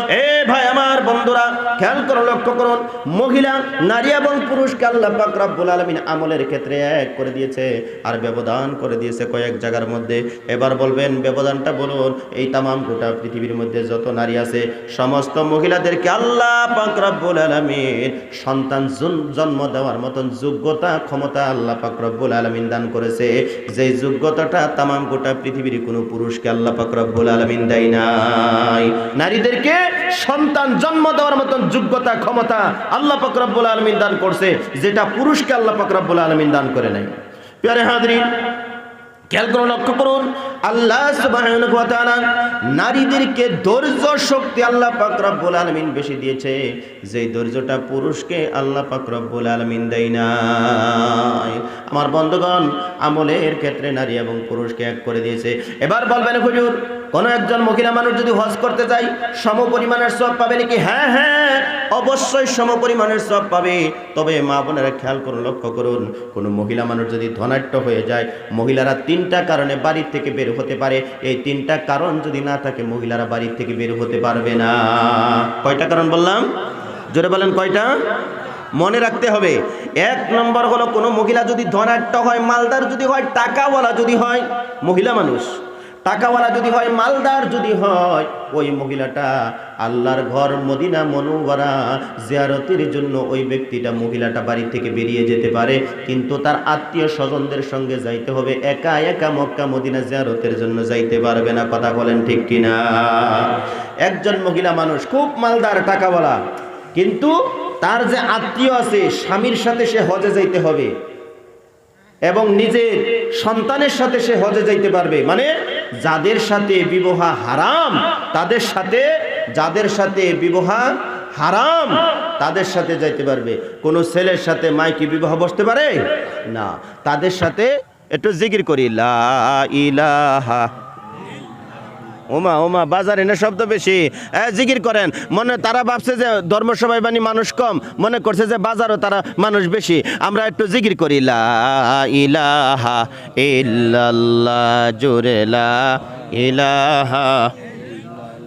ভাই আমার বন্ধুরা, খেয়াল করো, লক্ষ্য করুন, মহিলা, নারী এবং পুরুষকে আল্লাহ পাক রব্বুল আলামিন আমলের ক্ষেত্রে এক করে দিয়েছে, আর ব্যবধান করে দিয়েছে কয়েক জায়গার মধ্যে। এবার বলবেন ব্যবধানটা বলুন। এই তামাম গোটা পৃথিবীর মধ্যে যত নারী আছে, সমস্ত মহিলাদেরকে আল্লাহ পাক রব্বুল আলামিন সন্তান জন্ম দেওয়ার মতন যোগ্যতা, ক্ষমতা আল্লাহ পাক রব্বুল আলামিন দান করেছে। যে যোগ্যতাটা তামাম গোটা পৃথিবীর কোনো পুরুষকে আল্লাহ পাক রব্বুল আলামিন দেয় নাই। নারীদেরকে সন্তান জন্ম দেওয়ার মতন যোগ্যতা, ক্ষমতা আল্লাহ পাক রব্বুল আলামিন দান করছে, যেটা পুরুষকে আল্লাহ পাক রব্বুল আলামিন দান করে নাই। প্রিয় হাজরিন, খেয়াল করে লক্ষ্য করুন, আল্লাহ সুবহানাহু ওয়া তাআলা নারীদেরকে ধৈর্য শক্তি আল্লাহ পাক রব্বুল আলামিন বেশি দিয়েছে, যেই ধৈর্যটা পুরুষকে আল্লাহ পাক রব্বুল আলামিন দেয় নাই। আমার বন্ধুগণ, আমলের ক্ষেত্রে নারী এবং পুরুষকে এক করে দিয়েছে। এবার বলবেন হুজুর, কোন একজন মহিলা মানুষ যদি হজ করতে যায় সমপরিমাণের সওয়াব পাবে নাকি? হ্যাঁ হ্যাঁ, অবশ্যই সমপরিমাণের সওয়াব পাবে। তবে মা বোনেরা খেয়াল করুন, লক্ষ্য করুন, কোন মহিলা মানুষ যদি ধনাঢ্য হয়ে যায়, মহিলারা 3টা কারণে বাড়ি থেকে বের হতে পারে। এই 3টা কারণ যদি না থাকে, মহিলারা বাড়ি থেকে বের হতে পারবে না। কয়টা কারণ বললাম? জোরে বলেন, কয়টা? মনে রাখতে হবে। 1 নম্বর হলো, কোনো মহিলা যদি ধনাঢ্য হয়, মালদার যদি হয়, টাকাওয়ালা যদি হয়, মহিলা মানুষ টাকাওয়ালা যদি হয়, মালদার যদি হয়, ওই মহিলাটা আল্লাহর ঘর মদিনা মুনাওয়ারা জিয়ারতের জন্য ওই ব্যক্তিটা, মহিলাটা বাড়ি থেকে বেরিয়ে যেতে পারে, কিন্তু তার আত্মীয় স্বজনদের সঙ্গে যাইতে হবে। একা একা মক্কা মদিনা জিয়ারতের জন্য যাইতে পারবে না। কথা বলেন ঠিক কিনা? একজন মহিলা মানুষ খুব মালদার, টাকাওয়ালা, কিন্তু তার যে আত্মীয় আছে, স্বামীর সাথে সে হজে যাইতে হবে এবং নিজের সন্তানের সাথে সে হজে যাইতে পারবে। মানে যাদের সাথে বিবাহ হারাম, তাদের সাথে, যাদের সাথে বিবাহ হারাম তাদের সাথে যাইতে পারবে। কোন ছেলের সাথে মাইকি বিবাহ বসতে পারে না। তাদের সাথে একটু জিকির করি, লা ইলাহা। ওমা ওমা, বাজারে না শব্দ বেশি, জিকির করেন। মনে তারা ভাবছে যে ধর্মসভায় বাণী মানুষ কম, মনে করছে যে বাজারও তারা মানুষ বেশি। আমরা একটু জিকির করি, লা ইলাহা ইল্লাল্লাহ, জোরে লা ইলাহা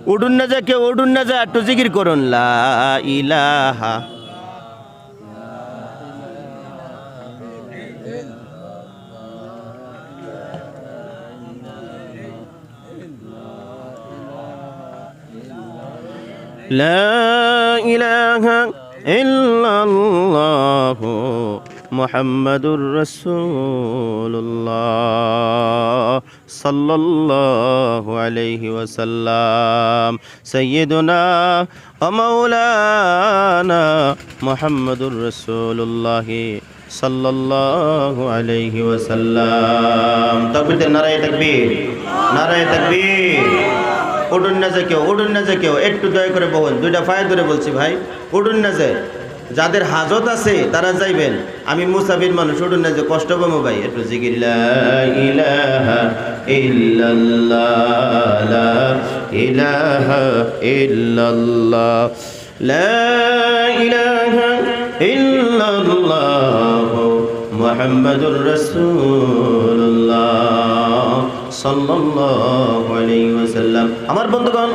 উডুন না যায়, কেউ উডুন না যায়, একটু জিকির করুন লা ইলাহা। লা ইলাহা ইল্লাল্লাহু মুহাম্মাদুর রাসূলুল্লাহ সাল্লাল্লাহু আলাইহি ওয়াসাল্লাম সাইয়্যিদুনা ওয়া মাওলানা মুহাম্মাদুর রাসূলুল্লাহ সাল্লাল্লাহু আলাইহি ওয়াসাল্লাম। তাকবীর, নারায়ে তাকবীর, নারায়ে তাকবীর। উডুন না যে কেউ, উডুন না যে কেউ, একটু দয়া করে বলুন, দুইটা পায়ে ধরে বলছি ভাই, উডুন না যে। যাদের হাজত আছে তারা যাইবেন, আমি মুসাফির মানুষ, উডুন না যে, কষ্ট পাবো ভাই, একটু জিকির লা ইলাহা ইল্লাল্লাহ, লা ইলাহা ইল্লাল্লাহ, লা ইলাহা ইল্লাল্লাহ মুহাম্মাদুর রাসূলুল্লাহ সাল্লাল্লাহু আলাইহি ওয়াসাল্লাম। আমার বন্ধুগণ,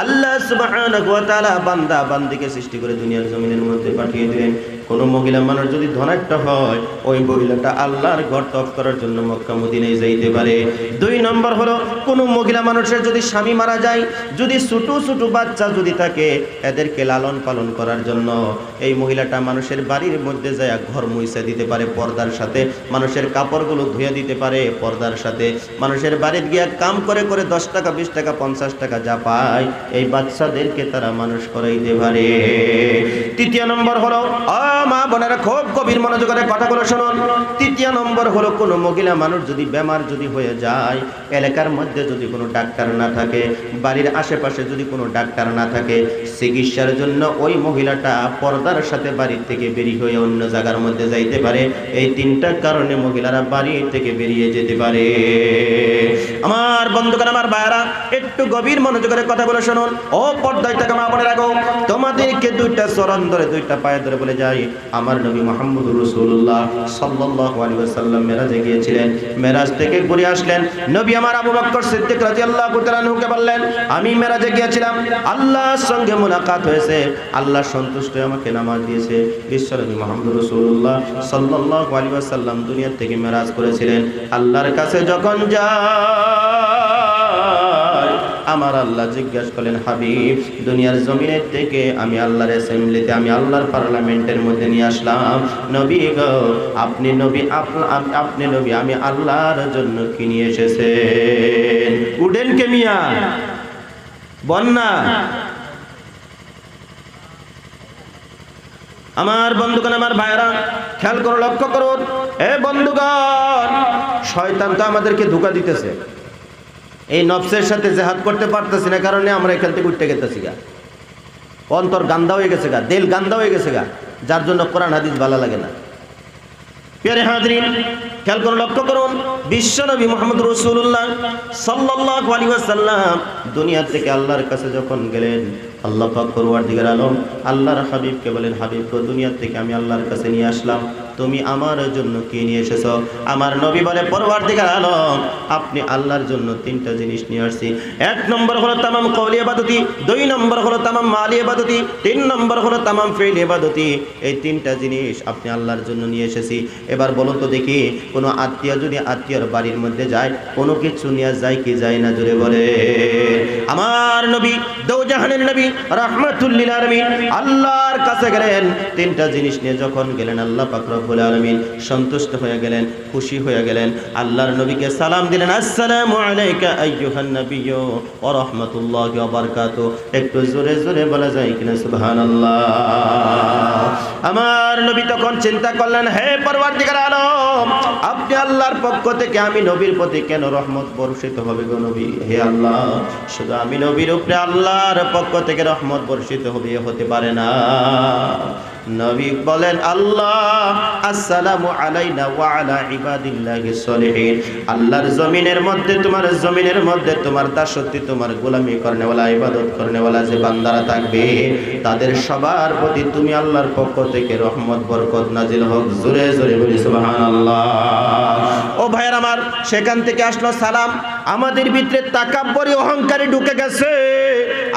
আল্লাহ সুবহানাহু ওয়া তাআলা বান্দা বান্দিকে সৃষ্টি করে দুনিয়ার জমিনের মধ্যে পাঠিয়ে দিলেন। কোন মহিলা মানুষ যদি ধনাঢ্য হয়, ওই মহিলাটা আল্লাহর ঘর তফ করার জন্য মক্কা মদিনায় যাইতে পারে। 2 নম্বর হলো, কোন মহিলা মানুষের যদি স্বামী মারা যায়, যদি ছোট ছোট বাচ্চা যদি থাকে, এদেরকে লালন পালন করার জন্য এই মহিলাটা মানুষের বাড়ির মধ্যে যায় ঘর মুইছা দিতে পারে পর্দার সাথে, মানুষের কাপড়গুলো ধুয়ে দিতে পারে পর্দার সাথে, মানুষের বাড়িতে গিয়ে কাম করে করে 10 টাকা 20 টাকা 50 টাকা যা পায়, এই বাচ্চাদেরকে তারা মানুষ করাইতে পারে। 3 নম্বর হলো, মা বোনেরা খুব গভীর মনোযোগে কথাগুলো শুনুন। 3 নম্বর হলো, কোন মহিলা মানুষ যদি বেমার যদি হয়ে যায়, এলাকার মধ্যে যদি কোনো ডাক্তার না থাকে, বাড়ির আশেপাশে যদি কোনো ডাক্তার না থাকে, চিকিৎসার জন্য ওই মহিলাটা পর্দার সাথে বাড়ি থেকে বেরিয়ে হয়ে অন্য জায়গার মধ্যে যাইতে পারে। এই 3টা কারণে মহিলারা বাড়ি থেকে বেরিয়ে যেতে পারে। আমার বন্ধুগণ, আমার ভাইরা, একটু গভীর মনোযোগে কথাগুলো শুনুন। ও পর্দায় থাকা মা বোনেরা গো, তোমাদেরকে 2টা চরণ ধরে 2টা পায়ে ধরে বলে যাই, আমার নবী মুহাম্মদুর রাসূলুল্লাহ সাল্লাল্লাহু আলাইহি ওয়াসাল্লাম মেরাজে গিয়েছিলেন, মেরাজ থেকে ঘুরে আসলেন। নবী আমার আবু বকর সিদ্দিক রাদিয়াল্লাহু তাআলা আনহুকে বললেন, আমি মেরাজে গিয়েছিলাম, আল্লাহর সঙ্গে মুলাকাত হয়েছে, আল্লাহ সন্তুষ্ট হয়ে আমাকে নামাজ দিয়েছে। বিশ্বনবী মুহাম্মদুর রাসূলুল্লাহ সাল্লাল্লাহু আলাইহি ওয়াসাল্লাম দুনিয়া থেকে মেরাজ করেছিলেন। আল্লাহর কাছে যখন যায়, আমার আল্লাহ জিজ্ঞাসা করলেন, হাবিব, দুনিয়ার জমিনের থেকে আমি আল্লাহর অ্যাসেম্বলিতে, আমি আল্লাহর পার্লামেন্টের মধ্যে নিয়ে আসলাম, নবী গো, আপনি নবী, আপনি নবী, আমি আল্লাহর জন্য কি নিয়ে এসেছেন? উডেন কে মিয়া বন্যা। আমার বন্ধুগণ, আমার ভাইরা, খেয়াল করো, লক্ষ্য করুন। এ বন্ধুগণ, শয়তান তো আমাদেরকে ধোঁকা দিতেছে। এই নফসের সাথে জেহাদ করতে পারতেছি না কারণে আমরা এখান থেকে উঠতে গেতেছি গা, অন্তর গান্দা হয়ে গেছে গা, দিল গান্দা হয়ে গেছে গা, যার জন্য কোরআন হাদিস ভালো লাগে না। প্রিয় হাজরিন, খেয়াল করে লক্ষ্য করুন, বিশ্বনবী মুহাম্মদুর রাসূলুল্লাহ সাল্লাল্লাহু আলাইহি ওয়াসাল্লাম দুনিয়া থেকে আল্লাহর কাছে যখন গেলেন, আল্লাহ পাক পরওয়ারদিগার আলম আল্লাহর হাবিবকে বলেন, হাবিব গো, দুনিয়া থেকে আমি আল্লাহর কাছে নিয়ে আসলাম, তুমি আমার জন্য কি নিয়ে এসেছো? আমার নবী বলে, পরওয়ারদিগার আলম, আপনি আল্লাহর জন্য 3টা জিনিস নিয়ে আসছি। 1 নম্বর হলো তামাম কওলি ইবাদতি, 2 নম্বর হলো তামাম মালি ইবাদতি, 3 নম্বর হলো তামাম ফিল ইবাদতি। এই 3টা জিনিস আপনি আল্লাহর জন্য নিয়ে এসেছি। এবার বলুন তো দেখি, কোনো আত্মীয় যদি আত্মীয়র বাড়ির মধ্যে যায়, কোনো কিছু নিয়ে যায় কি যায় না? জোরে বলে। আমার নবী, দৌজাহানের নবী, রাহমাতুল লিল আলামিন, আল্লাহর কাছে গেলেন, 3টা জিনিস নিয়ে যখন গেলেন, আল্লাহ পাক রব্বুল আলামিন সন্তুষ্ট হয়ে গেলেন, খুশি হয়ে গেলেন। আল্লাহর নবীকে সালাম দিলেন, আসসালামু আলাইকা আইয়ুহান নাবিয়্যু ওয়া রাহমাতুল্লাহি ওয়া বারাকাতুহু। একটু জোরে জোরে বলা যায় কিনা সুবহানাল্লাহ? আমার নবী তখন চিন্তা করলেন, হে পরওয়ারদিগার আলম, আপনি আল্লাহর পক্ষ থেকে আমি নবীর প্রতি কেন রহমত বর্ষিত হবে গো নবী? হে আল্লাহ, শুধু আমি নবীর উপরে আল্লাহর পক্ষ থেকে রহমত বর্ষিত হবে হতে পারে না। নবী বলেন, আল্লাহ, আসসালামু আলাইনা ওয়া আলা ইবাদিল্লাহিস সলিহিন, আল্লাহর জমিনের মধ্যে, তোমার জমিনের মধ্যে তোমার দাসত্ব, তোমার গোলামি করনেওয়ালা, ইবাদত করনেওয়ালা যে বান্দারা থাকবে, তাদের সবার প্রতি তুমি আল্লাহর পক্ষ থেকে রহমত বরকত নাজিল হোক। জোরে জোরে বলি সুবহানাল্লাহ। ও ভাইয়ের আমার, সেখান থেকে আসলো সালাম। আমাদের ভিতরে তাকাব্বরি, অহংকারী ঢুকে গেছে।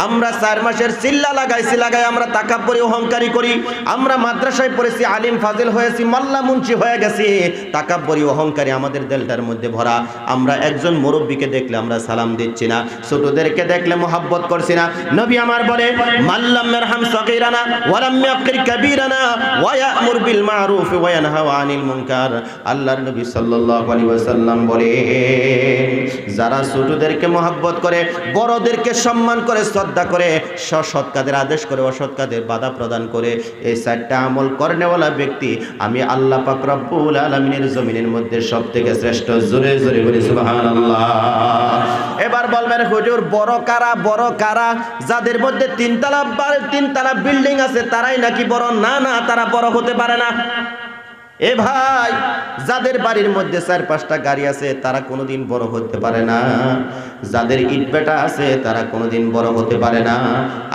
আমরা 4 মাসের চিল্লা লাগাই আমরা তাকাব্বুরি অহংকারী করি। আমরা মাদ্রাসায় পড়েছি, আলিম ফাজিল হয়েছি, মোল্লা মুন্সি হয়ে গেছি, তাকাব্বুরি অহংকারী আমাদের দিলটার মধ্যে ভরা। আমরা একজন মুরব্বিকে দেখলে আমরা সালাম দিচ্ছি না, ছোটদেরকে দেখলে মোহাব্বত করছি না। নবী আমার বলে মাল্লাম ইয়ারহাম সাগীরানা ওয়া লাম ইয়াকির কাবীরানা ওয়া ইয়া'মুর বিল মা'রুফ ওয়া ইয়ানহা আনিল মুনকার। আল্লাহর নবী সাল্লাল্লাহু আলাইহি ওয়াসাল্লাম বলে যারা ছোটদেরকে মোহাব্বত করে, বড়দেরকে সম্মান করে, শ্রদ্ধা করে, সৎ কাজের আদেশ করে, অসৎ কাজের বাধা প্রদান করে, এই 4টা আমল করনেওয়ালা ব্যক্তি আমি আল্লাহ পাক রব্বুল আলামিনের জমিনের মধ্যে সবথেকে শ্রেষ্ঠ। জোরে জোরে বলি সুবহানাল্লাহ। এবার বলবেন হুজুর বড় কারা? যাদের মধ্যে 3 তলা বিল্ডিং আছে তারাই নাকি বড়? না, তারা বড় হতে পারে না। এ ভাই, যাদের বাড়ির মধ্যে 4-5টা গাড়ি আছে তারা কোনোদিন বড় হতে পারে না। যাদের ইটবেটা আছে তারা কোনোদিন বড় হতে পারে না।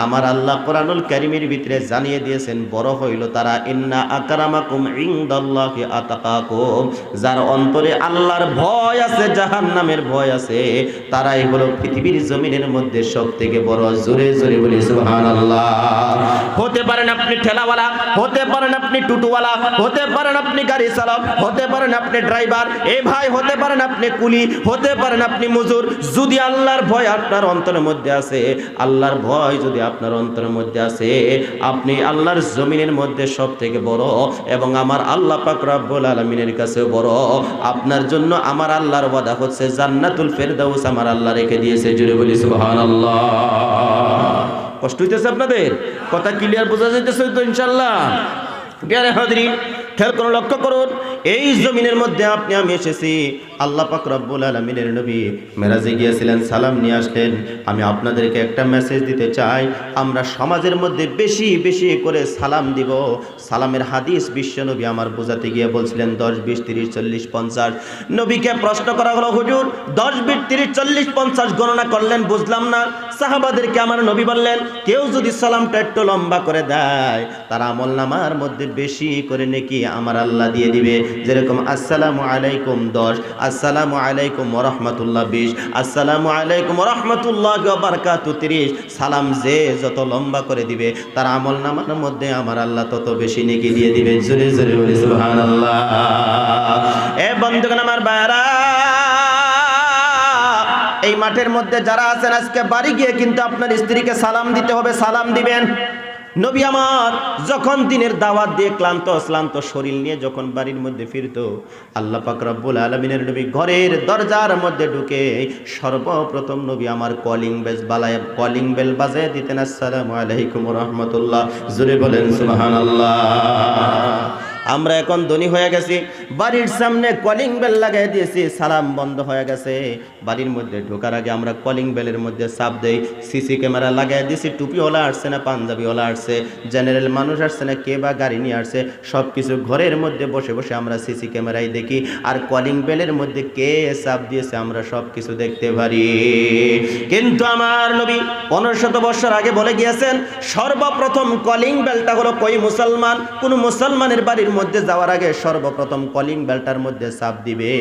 আমার আল্লাহ কোরআনুল কারীমের ভিতরে জানিয়ে দিয়েছেন বড় হইল তারা ইন্না আকরামাকুম ইনদাল্লাহি আতাকাকুম। যার অন্তরে আল্লাহর ভয় আছে, জাহান্নামের ভয় আছে, তারাই হলো পৃথিবীর জমিনের মধ্যে সবথেকে বড়। জোরে জোরে বলি সুবহানাল্লাহ। হতে পারেন আপনি ঠেলাওয়ালা, হতে পারেন আপনি টুটুওয়ালা, হতে পারেন আপনি গাড়ি চালক, হতে পারেন আপনি ড্রাইভার, এ ভাই হতে পারেন আপনি কুলি, হতে পারেন আপনি মজুর। যদি আল্লাহর ভয় আপনার অন্তরের মধ্যে আছে, আল্লাহর ভয় যদি আপনার অন্তরের মধ্যে আছে, আপনি আল্লাহর জমিনের মধ্যে সবথেকে বড় এবং আমার আল্লাহ পাক রব্বুল আলামিনের কাছে বড়। আপনার জন্য আমার আল্লাহর ওয়াদা হচ্ছে জান্নাতুল ফেরদাউস আমার আল্লাহ রেখে দিয়েছে। জোরে বলি সুবহানাল্লাহ। কষ্ট হইতেছে আপনাদের? কথা ক্লিয়ার বোঝা যাইতেছে তো ইনশাআল্লাহ? প্রিয় হাজরিন, খেয়াল করুন, লক্ষ্য করুন, এই জমিনের মধ্যে আপনি আমি এসেছি। আল্লাহ পাক রব্বুল আলামিনের নবী মেরাজে গিয়েছিলেন, সালাম নিয়ে আসলেন। আমি আপনাদেরকে একটা মেসেজ দিতে চাই, আমরা সমাজের মধ্যে বেশি বেশি করে সালাম দিব। সালামের হাদিস বিশ্ব নবী আমার বোঝাতে গিয়ে বলছিলেন 10, 20, 30, 40, 50। নবীকে প্রশ্ন করা হলো, হুজুর 10, 20, 30, 40, 50 গণনা করলেন, বুঝলাম না। সাহাবাদেরকে আমার নবী বললেন, কেউ যদি সালামটা একটু লম্বা করে দেয় তার আমলনামার মধ্যে বেশি করে নেকি আমার আল্লাহ দিয়ে দিবে। যেরকম আসসালামু আলাইকুম 10, আসসালামু আলাইকুম ওয়া রাহমাতুল্লাহ 20, আসসালামু আলাইকুম ওয়া রাহমাতুল্লাহি ওয়া বারাকাতুহু 30। সালাম যে যত লম্বা করে দিবে তার আমলনামার মধ্যে আমার আল্লাহ তত বেশি নেকি দিয়ে দিবে। জোরে জোরে বলি সুবহানাল্লাহ। এ বন্ধুগণ আমার ভাইরা, এই মাঠের মধ্যে যারা আছেন আজকে বাড়ি গিয়ে কিন্তু আপনার স্ত্রীকে সালাম দিতে হবে, সালাম দিবেন। নবী আমার যখন দিনের দাওয়াত দিয়ে ক্লান্ত শরীর নিয়ে যখন বাড়ির মধ্যে ফিরতো, আল্লাহ পাক রব্বুল আলামিনের নবী ঘরের দরজার মধ্যে ঢুকে সর্বপ্রথম নবী আমার কলিং বেল বাজায় দিতেন, আসসালামু আলাইকুম ওয়া রাহমাতুল্লাহ। জোরে বলেন সুবহানাল্লাহ। আমরা এখন ধনী হয়ে গেছি, বাড়ির সামনে কলিং বেল লাগাই দিয়েছি, সালাম বন্ধ হয়ে গেছে। বাড়ির মধ্যে ঢোকার আগে আমরা কলিং বেলের মধ্যে চাপ দেই। সিসি ক্যামেরা লাগাই দিয়েছি, টুপিওয়ালা আসছে না পাঞ্জাবিওয়ালা আসছে, জেনারেল মানুষ আসছে না কে বা গাড়ি নিয়ে আসছে, সব কিছু ঘরের মধ্যে বসে বসে আমরা সিসি ক্যামেরায় দেখি। আর কলিং বেলের মধ্যে কে চাপ দিয়েছে আমরা সব কিছু দেখতে পারি। কিন্তু আমার নবী 1500 বছর আগে বলে গিয়েছেন, সর্বপ্রথম কলিং বেলটা হলো কই মুসলমান, কোন মুসলমানের বাড়ির মধ্যে যাওয়ার আগে সর্বপ্রথম কলিং বেলটার মধ্যে চাপ দিবে,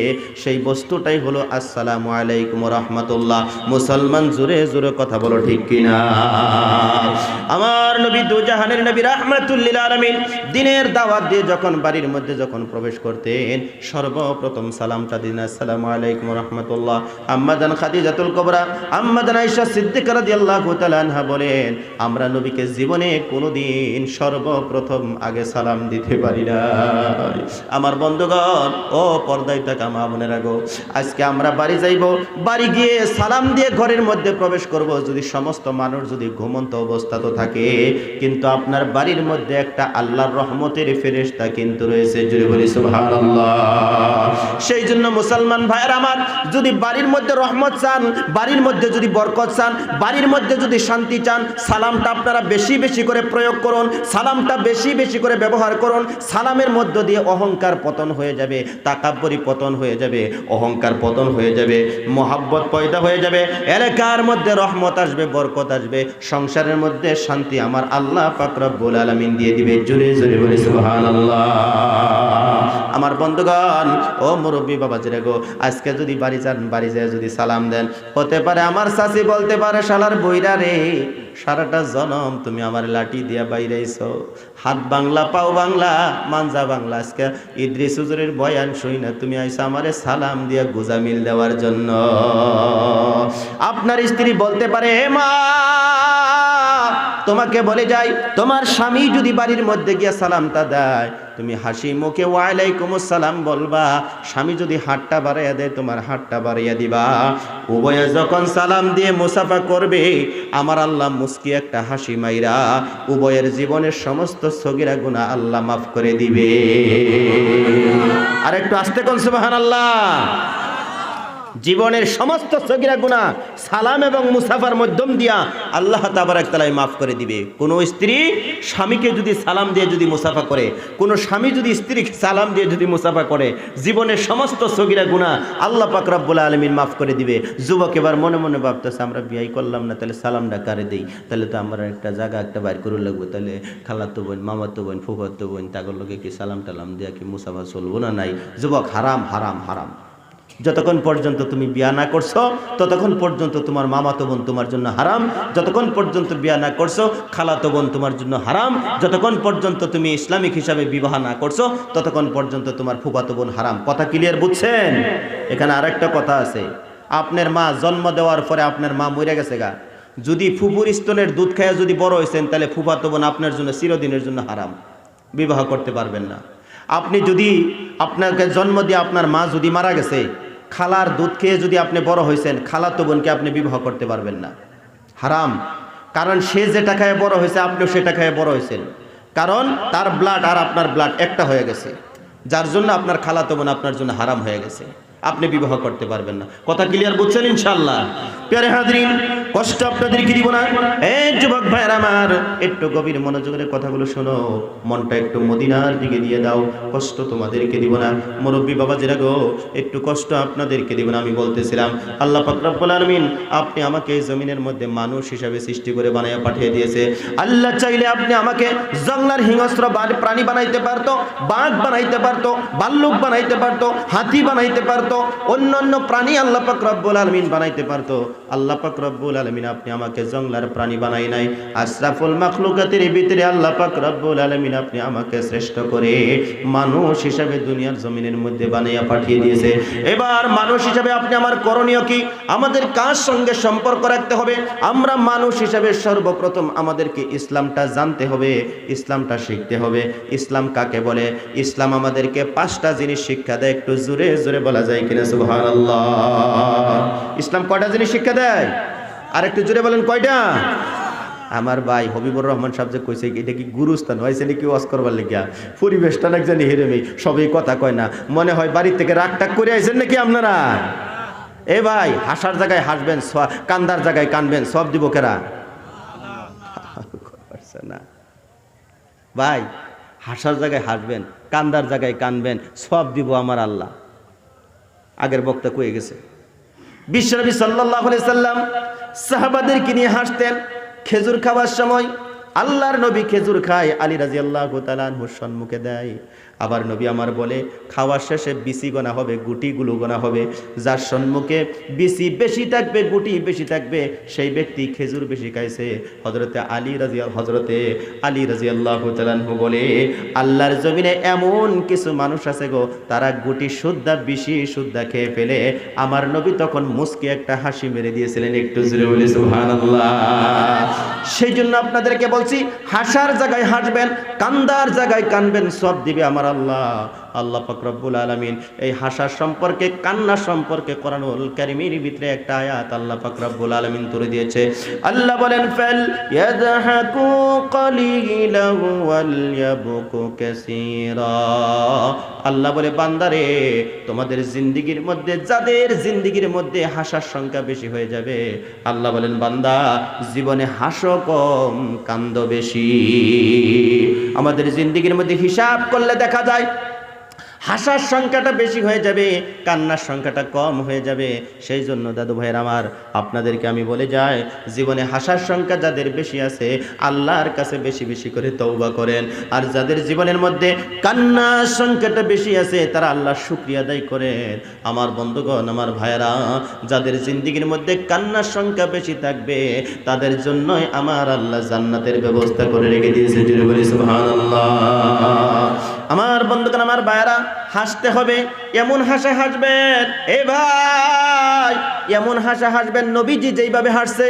সেই বস্তুটাই হলো আসসালামু আলাইকুম ওয়া রাহমাতুল্লাহ। মুসলমান জোরে জোরে কথা বলো, ঠিক কিনা? আমার নবী দুজাহানের নবী রাহমাতুল লিল আলামিন দিনের দাওয়াত দিয়ে যখন বাড়ির মধ্যে যখন প্রবেশ করতেন, সর্বপ্রথম সালামটা দিন আসসালামু আলাইকুম ওয়া রাহমাতুল্লাহ। আম্মা জান খাদিজাতুল কুবরা, আম্মা জান আয়েশা সিদ্দিকা রাদিয়াল্লাহু তাআলা আনহা বলেন, আমরা নবীকে জীবনে কোনোদিন সর্বপ্রথম আগে সালাম দিতে পারি না। আমার বন্ধুগণ, ও পর্দায় থাকা মা বোনেরা গো, আজকে আমরা বাড়ি যাইব, বাড়ি গিয়ে সালাম দিয়ে ঘরের মধ্যে প্রবেশ করব। যদি সমস্ত মানুষ যদি ঘুমন্ত অবস্থা তো থাকে, কিন্তু আপনার বাড়ির মধ্যে একটা আল্লাহর রহমতের ফেরেশতা কিন্তু রয়েছে। জোরে বলি সুবহানাল্লাহ। সেই জন্য মুসলমান ভাইয়েরা আমার, যদি বাড়ির মধ্যে রহমত চান, বাড়ির মধ্যে যদি বরকত চান, বাড়ির মধ্যে যদি শান্তি চান, সালামটা আপনারা বেশি বেশি করে প্রয়োগ করুন, সালামটা বেশি বেশি করে ব্যবহার করুন। সালাম সালামের মধ্য দিয়ে অহংকার পতন হয়ে যাবে, তাকাব্বুরি পতন হয়ে যাবে, অহংকার পতন হয়ে যাবে, মহাব্বত পয়দা হয়ে যাবে, এলাকার মধ্যে রহমত আসবে, বরকত আসবে, সংসারের মধ্যে শান্তি আমার আল্লাহ পাক রব্বুল আলামিন দিয়ে দিবে। জোরে জোরে বলে সুবহানাল্লাহ। আমার বন্ধুগণ, ও মুরব্বী বাবাজিরা গো, আজকে যদি বাড়ি যান, বাড়ি যায় যদি সালাম দেন, হতে পারে আমার চাচি বলতে পারে, শালার বইরা রে, সারাটা জনম তুমি আমার লাঠি দিয়া বাইরাইছো, হাত বাংলা পাও বাংলা মানজা বাংলা, আজকে ইদ্রিস হুজুরের বয়ান শুই না তুমি আইসা আমারে সালাম দিয়া গুজামিল দেওয়ার জন্য। আপনার স্ত্রী বলতে পারে, হে মা, তোমাকে বলে যাই, তোমার স্বামী যদি বাড়ির মধ্যে গিয়া সালামটা দেয়, তুমি হাসি মুখে ওয়ালাইকুমুস সালাম বলবা। স্বামী যদি হাতটা বাড়াইয়া দেয়, তোমার হাতটা বাড়াইয়া দিবা। উভয়ে যখন সালাম দিয়ে মুসাফা করবে, আমার আল্লাহ মুস্কি একটা হাসি মাইরা উভয়ের জীবনের সমস্ত সগীরা গুনাহ আল্লাহ মাফ করে দিবে। আর একটু আস্তে কোন সুবহানাল্লাহ। জীবনের সমস্ত সগীরা গুনাহ সালাম এবং মুসাফার মাধ্যম দিয়া আল্লাহ তাবারক তাআলা মাফ করে দিবে। কোন স্ত্রী স্বামীকে যদি সালাম দিয়ে যদি মুসাফা করে, কোন স্বামী যদি স্ত্রীকে সালাম দিয়ে যদি মুসাফা করে, জীবনের সমস্ত সগীরা গুনাহ আল্লাহ পাক রব্বুল আলামিন মাফ করে দিবে। যুবক এবার মনে মনে ভাবতেছে, আমরা বিয়ে করলাম না, তাহলে সালামটা কারে দেই? তাহলে তো আমরা একটা জায়গা একটা বাইর করে লাগবে, তাহলে খালাতো বোন, মামাতো বোন, ফুফাতো বোন, তাগর লোকে কি সালাম টালাম দিয়া কি মুসাফা চলবো না? নাই। যুবক, হারাম হারাম হারাম। যতক্ষণ পর্যন্ত তুমি বিয়া না করছো, ততক্ষণ পর্যন্ত তোমার মামাতো বোন তোমার জন্য হারাম। যতক্ষণ পর্যন্ত বিয়া না করছো, খালাতো বোন তোমার জন্য হারাম। যতক্ষণ পর্যন্ত তুমি ইসলামিক হিসাবে বিবাহ না করছো, ততক্ষণ পর্যন্ত তোমার ফুফাতো বোন হারাম। কথা ক্লিয়ার বুঝছেন? এখানে আরেকটা কথা আছে, আপনার মা জন্ম দেওয়ার পরে আপনার মা মরে গেছে গা, যদি ফুফুর স্তনের দুধ খাইয়া যদি বড় হয়েছেন, তাহলে ফুফাতো বোন আপনার জন্য চিরদিনের জন্য হারাম, বিবাহ করতে পারবেন না। আপনি যদি আপনাকে জন্ম দিয়ে আপনার মা যদি মারা গেছে, খালার দুধ খেয়ে যদি আপনি বড় হয়েছেন, খালাতো বোনকে আপনি বিবাহ করতে পারবেন না, হারাম। কারণ সে যেটা খায় বড় হয়েছে, আপনিও সেটা খায় বড় হয়েছেন, কারণ তার ব্লাড আর আপনার ব্লাড একটা হয়ে গেছে, যার জন্য আপনার খালাতো বোন আপনার জন্য হারাম হয়ে গেছে, আপনি বিবাহ করতে পারবেন না। কথা ক্লিয়ার বুঝছেন ইনশাআল্লাহ? প্যারে হাজরিন, কষ্ট আপনাদেরকে দিব না। এই যুবক ভাইরা আমার, একটু গভীর মনোযোগের কথাগুলো শোনো, মনটা একটু মদিনার দিকে দিয়ে দাও। কষ্ট তোমাদেরকে দিব না। মুরব্বী বাবাজিরা গো, একটু কষ্ট আপনাদেরকে দিব না। আমি বলতেছিলাম, আল্লাহ পাক রব্বুল আলামিন আপনি আমাকে এই জমিনের মধ্যে মানুষ হিসাবে সৃষ্টি করে বানায়া পাঠিয়ে দিয়েছে। আল্লাহ চাইলে আপনি আমাকে জঙ্গলার হিংস্র প্রাণী বানাইতে পারতো, বাঘ বানাইতে পারতো, ভাল্লুক বানাইতে পারতো, হাতি বানাইতে পারতো, অন্যান্য প্রাণী আল্লাহ পাক রব্বুল আলামিন বানাইতে পারতো। আল্লাহ পাক রব্বুল আলামিন আপনি আমাকে জঙ্গলার প্রাণী বানাই নাই। আশরাফুল মাখলুকাতের ভিতরে আল্লাহ পাক রব্বুল আলামিন আপনি আমাকে শ্রেষ্ঠ করে মানুষ হিসাবে দুনিয়ার জমিনের মধ্যে বানাইয়া পাঠিয়ে দিয়েছে। এবার মানুষ হিসাবে আপনি আমার করণীয় কি? আমাদের কার সঙ্গে সম্পর্ক রাখতে হবে? আমরা মানুষ হিসাবে সর্বপ্রথম আমাদেরকে ইসলামটা জানতে হবে, ইসলামটা শিখতে হবে। ইসলাম কাকে বলে? ইসলাম আমাদেরকে 5টা জিনিস শিক্ষা দেয়। একটু জোরে জোরে বলা যায় কিনা সুবহানাল্লাহ? ইসলাম কয়টা জিনিস শিক্ষা দেয়? আর একটু জোরে বলেন, কয়টা? আমার ভাই হবিবুর রহমান সাহেব যে কইছে, এটা কি গুরুস্থান হয়েছে নাকি ওয়াজ করবার লেগিয়া? পরিবেশটা না জানি হেরেমি, সবই কথা কয় না, মনে হয় বাড়ি থেকে রাগ টাক করে আইছেন নাকি আপনারা? এ ভাই, হাসার জায়গায় হাসবেন, কান্দার জায়গায় কানবেন, সব দিব কেরা? না ভাই, হাসার জায়গায় হাসবেন, কান্দার জায়গায় কানবেন, সব দিব আমার আল্লাহ। আগের বক্তা কয়ে গেছে। বিশ্বনবী সাল্লাল্লাহু আলাইহি সাল্লাম সাহাবাদেরকে নিয়ে হাসতেন। খেজুর খাওয়ার সময় আল্লাহর নবী খেজুর খায়, আলী রাদিয়াল্লাহু তাআলা আনহুর সম্মুখে দেয়। আবার নবী আমার বলে, খাওয়ার শেষে বিসি গোনা হবে, গুটিগুলো গোনা হবে। যার সম্মুখে বিসি বেশি থাকবে, গুটি বেশি থাকবে, সেই ব্যক্তি খেজুর বেশি খাইছে। হযরতে আলী রাদিয়াল্লাহু তাআলা আনহু বলে, আল্লাহর জমিনে এমন কিছু মানুষ আছে গো, তারা গুটি সুদ্ধা বিসি সুদ্ধা খেয়ে ফেলে। আমার নবী তখন মুস্কি একটা হাসি মেরে দিয়েছিলেন। একটু জোরে বলি সুবহানাল্লাহ। সেই জন্য আপনাদেরকে বলছি, হাসার জায়গায় হাসবেন, কান্দার জায়গায় কানবেন, সব দিবে আমার আল্লাহ। আল্লাহ পাক রব্বুল আলামিন এই হাসার সম্পর্কে, কান্না সম্পর্কে কোরআনুল কারীমের ভিতরে একটা আয়াত আল্লাহ পাক রব্বুল আলামিন তুলে দিয়েছে। আল্লাহ বলেন, ফাল ইয়াযহাকু কালিলাহু ওয়াল ইয়াবকু কাসীরা। আল্লাহ বলে বান্দারে তোমাদের জিন্দেগীর মধ্যে যাদের জিন্দেগীর মধ্যে হাসার সংখ্যা বেশি হয়ে যাবে, আল্লাহ বলেন বান্দা জীবনে হাসো কম কান্দ বেশি। আমাদের জিন্দেগীর মধ্যে হিসাব করলে দেখা যায় হাসার সংখ্যাটা বেশি হয়ে যাবে, কান্নার সংখ্যাটা কম হয়ে যাবে। সেই জন্য দাদু ভাইয়ের আমার, আপনাদেরকে আমি বলে যাই, জীবনে হাসার সংখ্যা যাদের বেশি আছে আল্লাহর কাছে বেশি বেশি করে তওবা করেন। আর যাদের জীবনের মধ্যে কান্নার সংখ্যাটা বেশি আছে তারা আল্লাহর শুকরিয়া আদায় করেন। আমার বন্ধুগণ, আমার ভাইয়েরা, যাদের জিন্দেগীর মধ্যে কান্নার সংখ্যা বেশি থাকবে তাদের জন্যই আমার আল্লাহ জান্নাতের ব্যবস্থা করে রেখে দিয়েছে। জোরে বলি সুবহানাল্লাহ। আমার বন্ধুগণ, আমার ভাইয়েরা, হাসতে হবে। এমন হাসা হাসবেন, এ ভাই এমন হাসা হাসবেন নবীজি যেইভাবে হাসছে,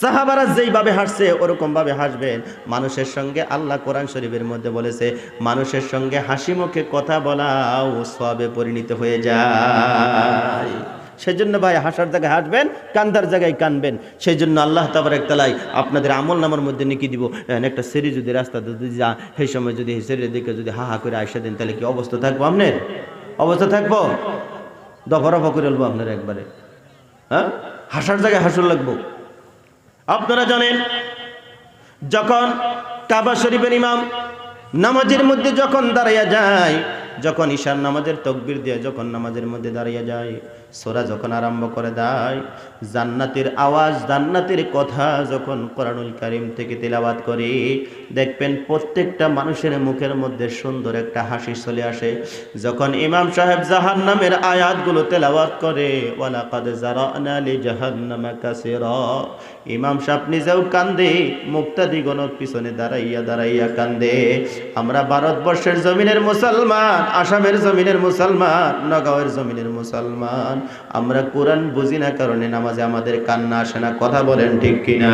সাহাবারা যেইভাবে হাসছে ওরকম ভাবে হাসবেন। মানুষের সঙ্গে আল্লাহ কোরআন শরীফের মধ্যে বলেছে মানুষের সঙ্গে হাসি মুখে কথা বলাও সওয়াবে পরিণত হয়ে যায়। সেজন্য ভাই হাসার জায়গায় হাসবেন, কান্দার জায়গায় কানবেন। সেই জন্য আল্লাহ তাবারক তাআলা আপনাদের আমল নামার মধ্যে নেকি দিব। একটা সেরি যদি রাস্তাতে যদি যা, সেই সময় যদি সেরির দিকে যদি হা হা করে আইসা দেন তাহলে কি অবস্থা থাকবো? আপনার অবস্থা থাকবো দফরফা করে বলবো আপনার একবারে। হ্যাঁ, হাসার জায়গায় হাসুর লাগবো। আপনারা জানেন যখন কাবা শরীফের ইমাম নামাজের মধ্যে যখন দাঁড়াইয়া যায়, যখন ঈশার নামাজের তাকবীর দিয়ে যখন নামাজের মধ্যে দাঁড়িয়ে যায়, সূরা যখন আরম্ভ করে দেয়, জান্নাতের আওয়াজ, জান্নাতের কথা যখন কোরআনুল কারীম থেকে তেলাওয়াত করে, দেখবেন প্রত্যেকটা মানুষের মুখের মধ্যে সুন্দর একটা হাসি চলে আসে। যখন ইমাম সাহেব জাহান্নামের আয়াতগুলো তেলাওয়াত করে, ওয়ালাকাদ জারানা লি জাহান্নামা কাসীরা, ইমাম সাহেব নিজেও কান্দে, মুক্তাদিগণ পিছনে দাঁড়াইয়া দাঁড়াইয়া কান্দে। আমরা ভারতবর্ষের জমিনের মুসলমান, আসামের জমিনের মুসলমান, নগাঁওয়ের জমিনের মুসলমান, আমরা কোরআন বুঝি না কারণে নামাজে আমাদের কান্না আসে না। কথা বলেন ঠিক কিনা?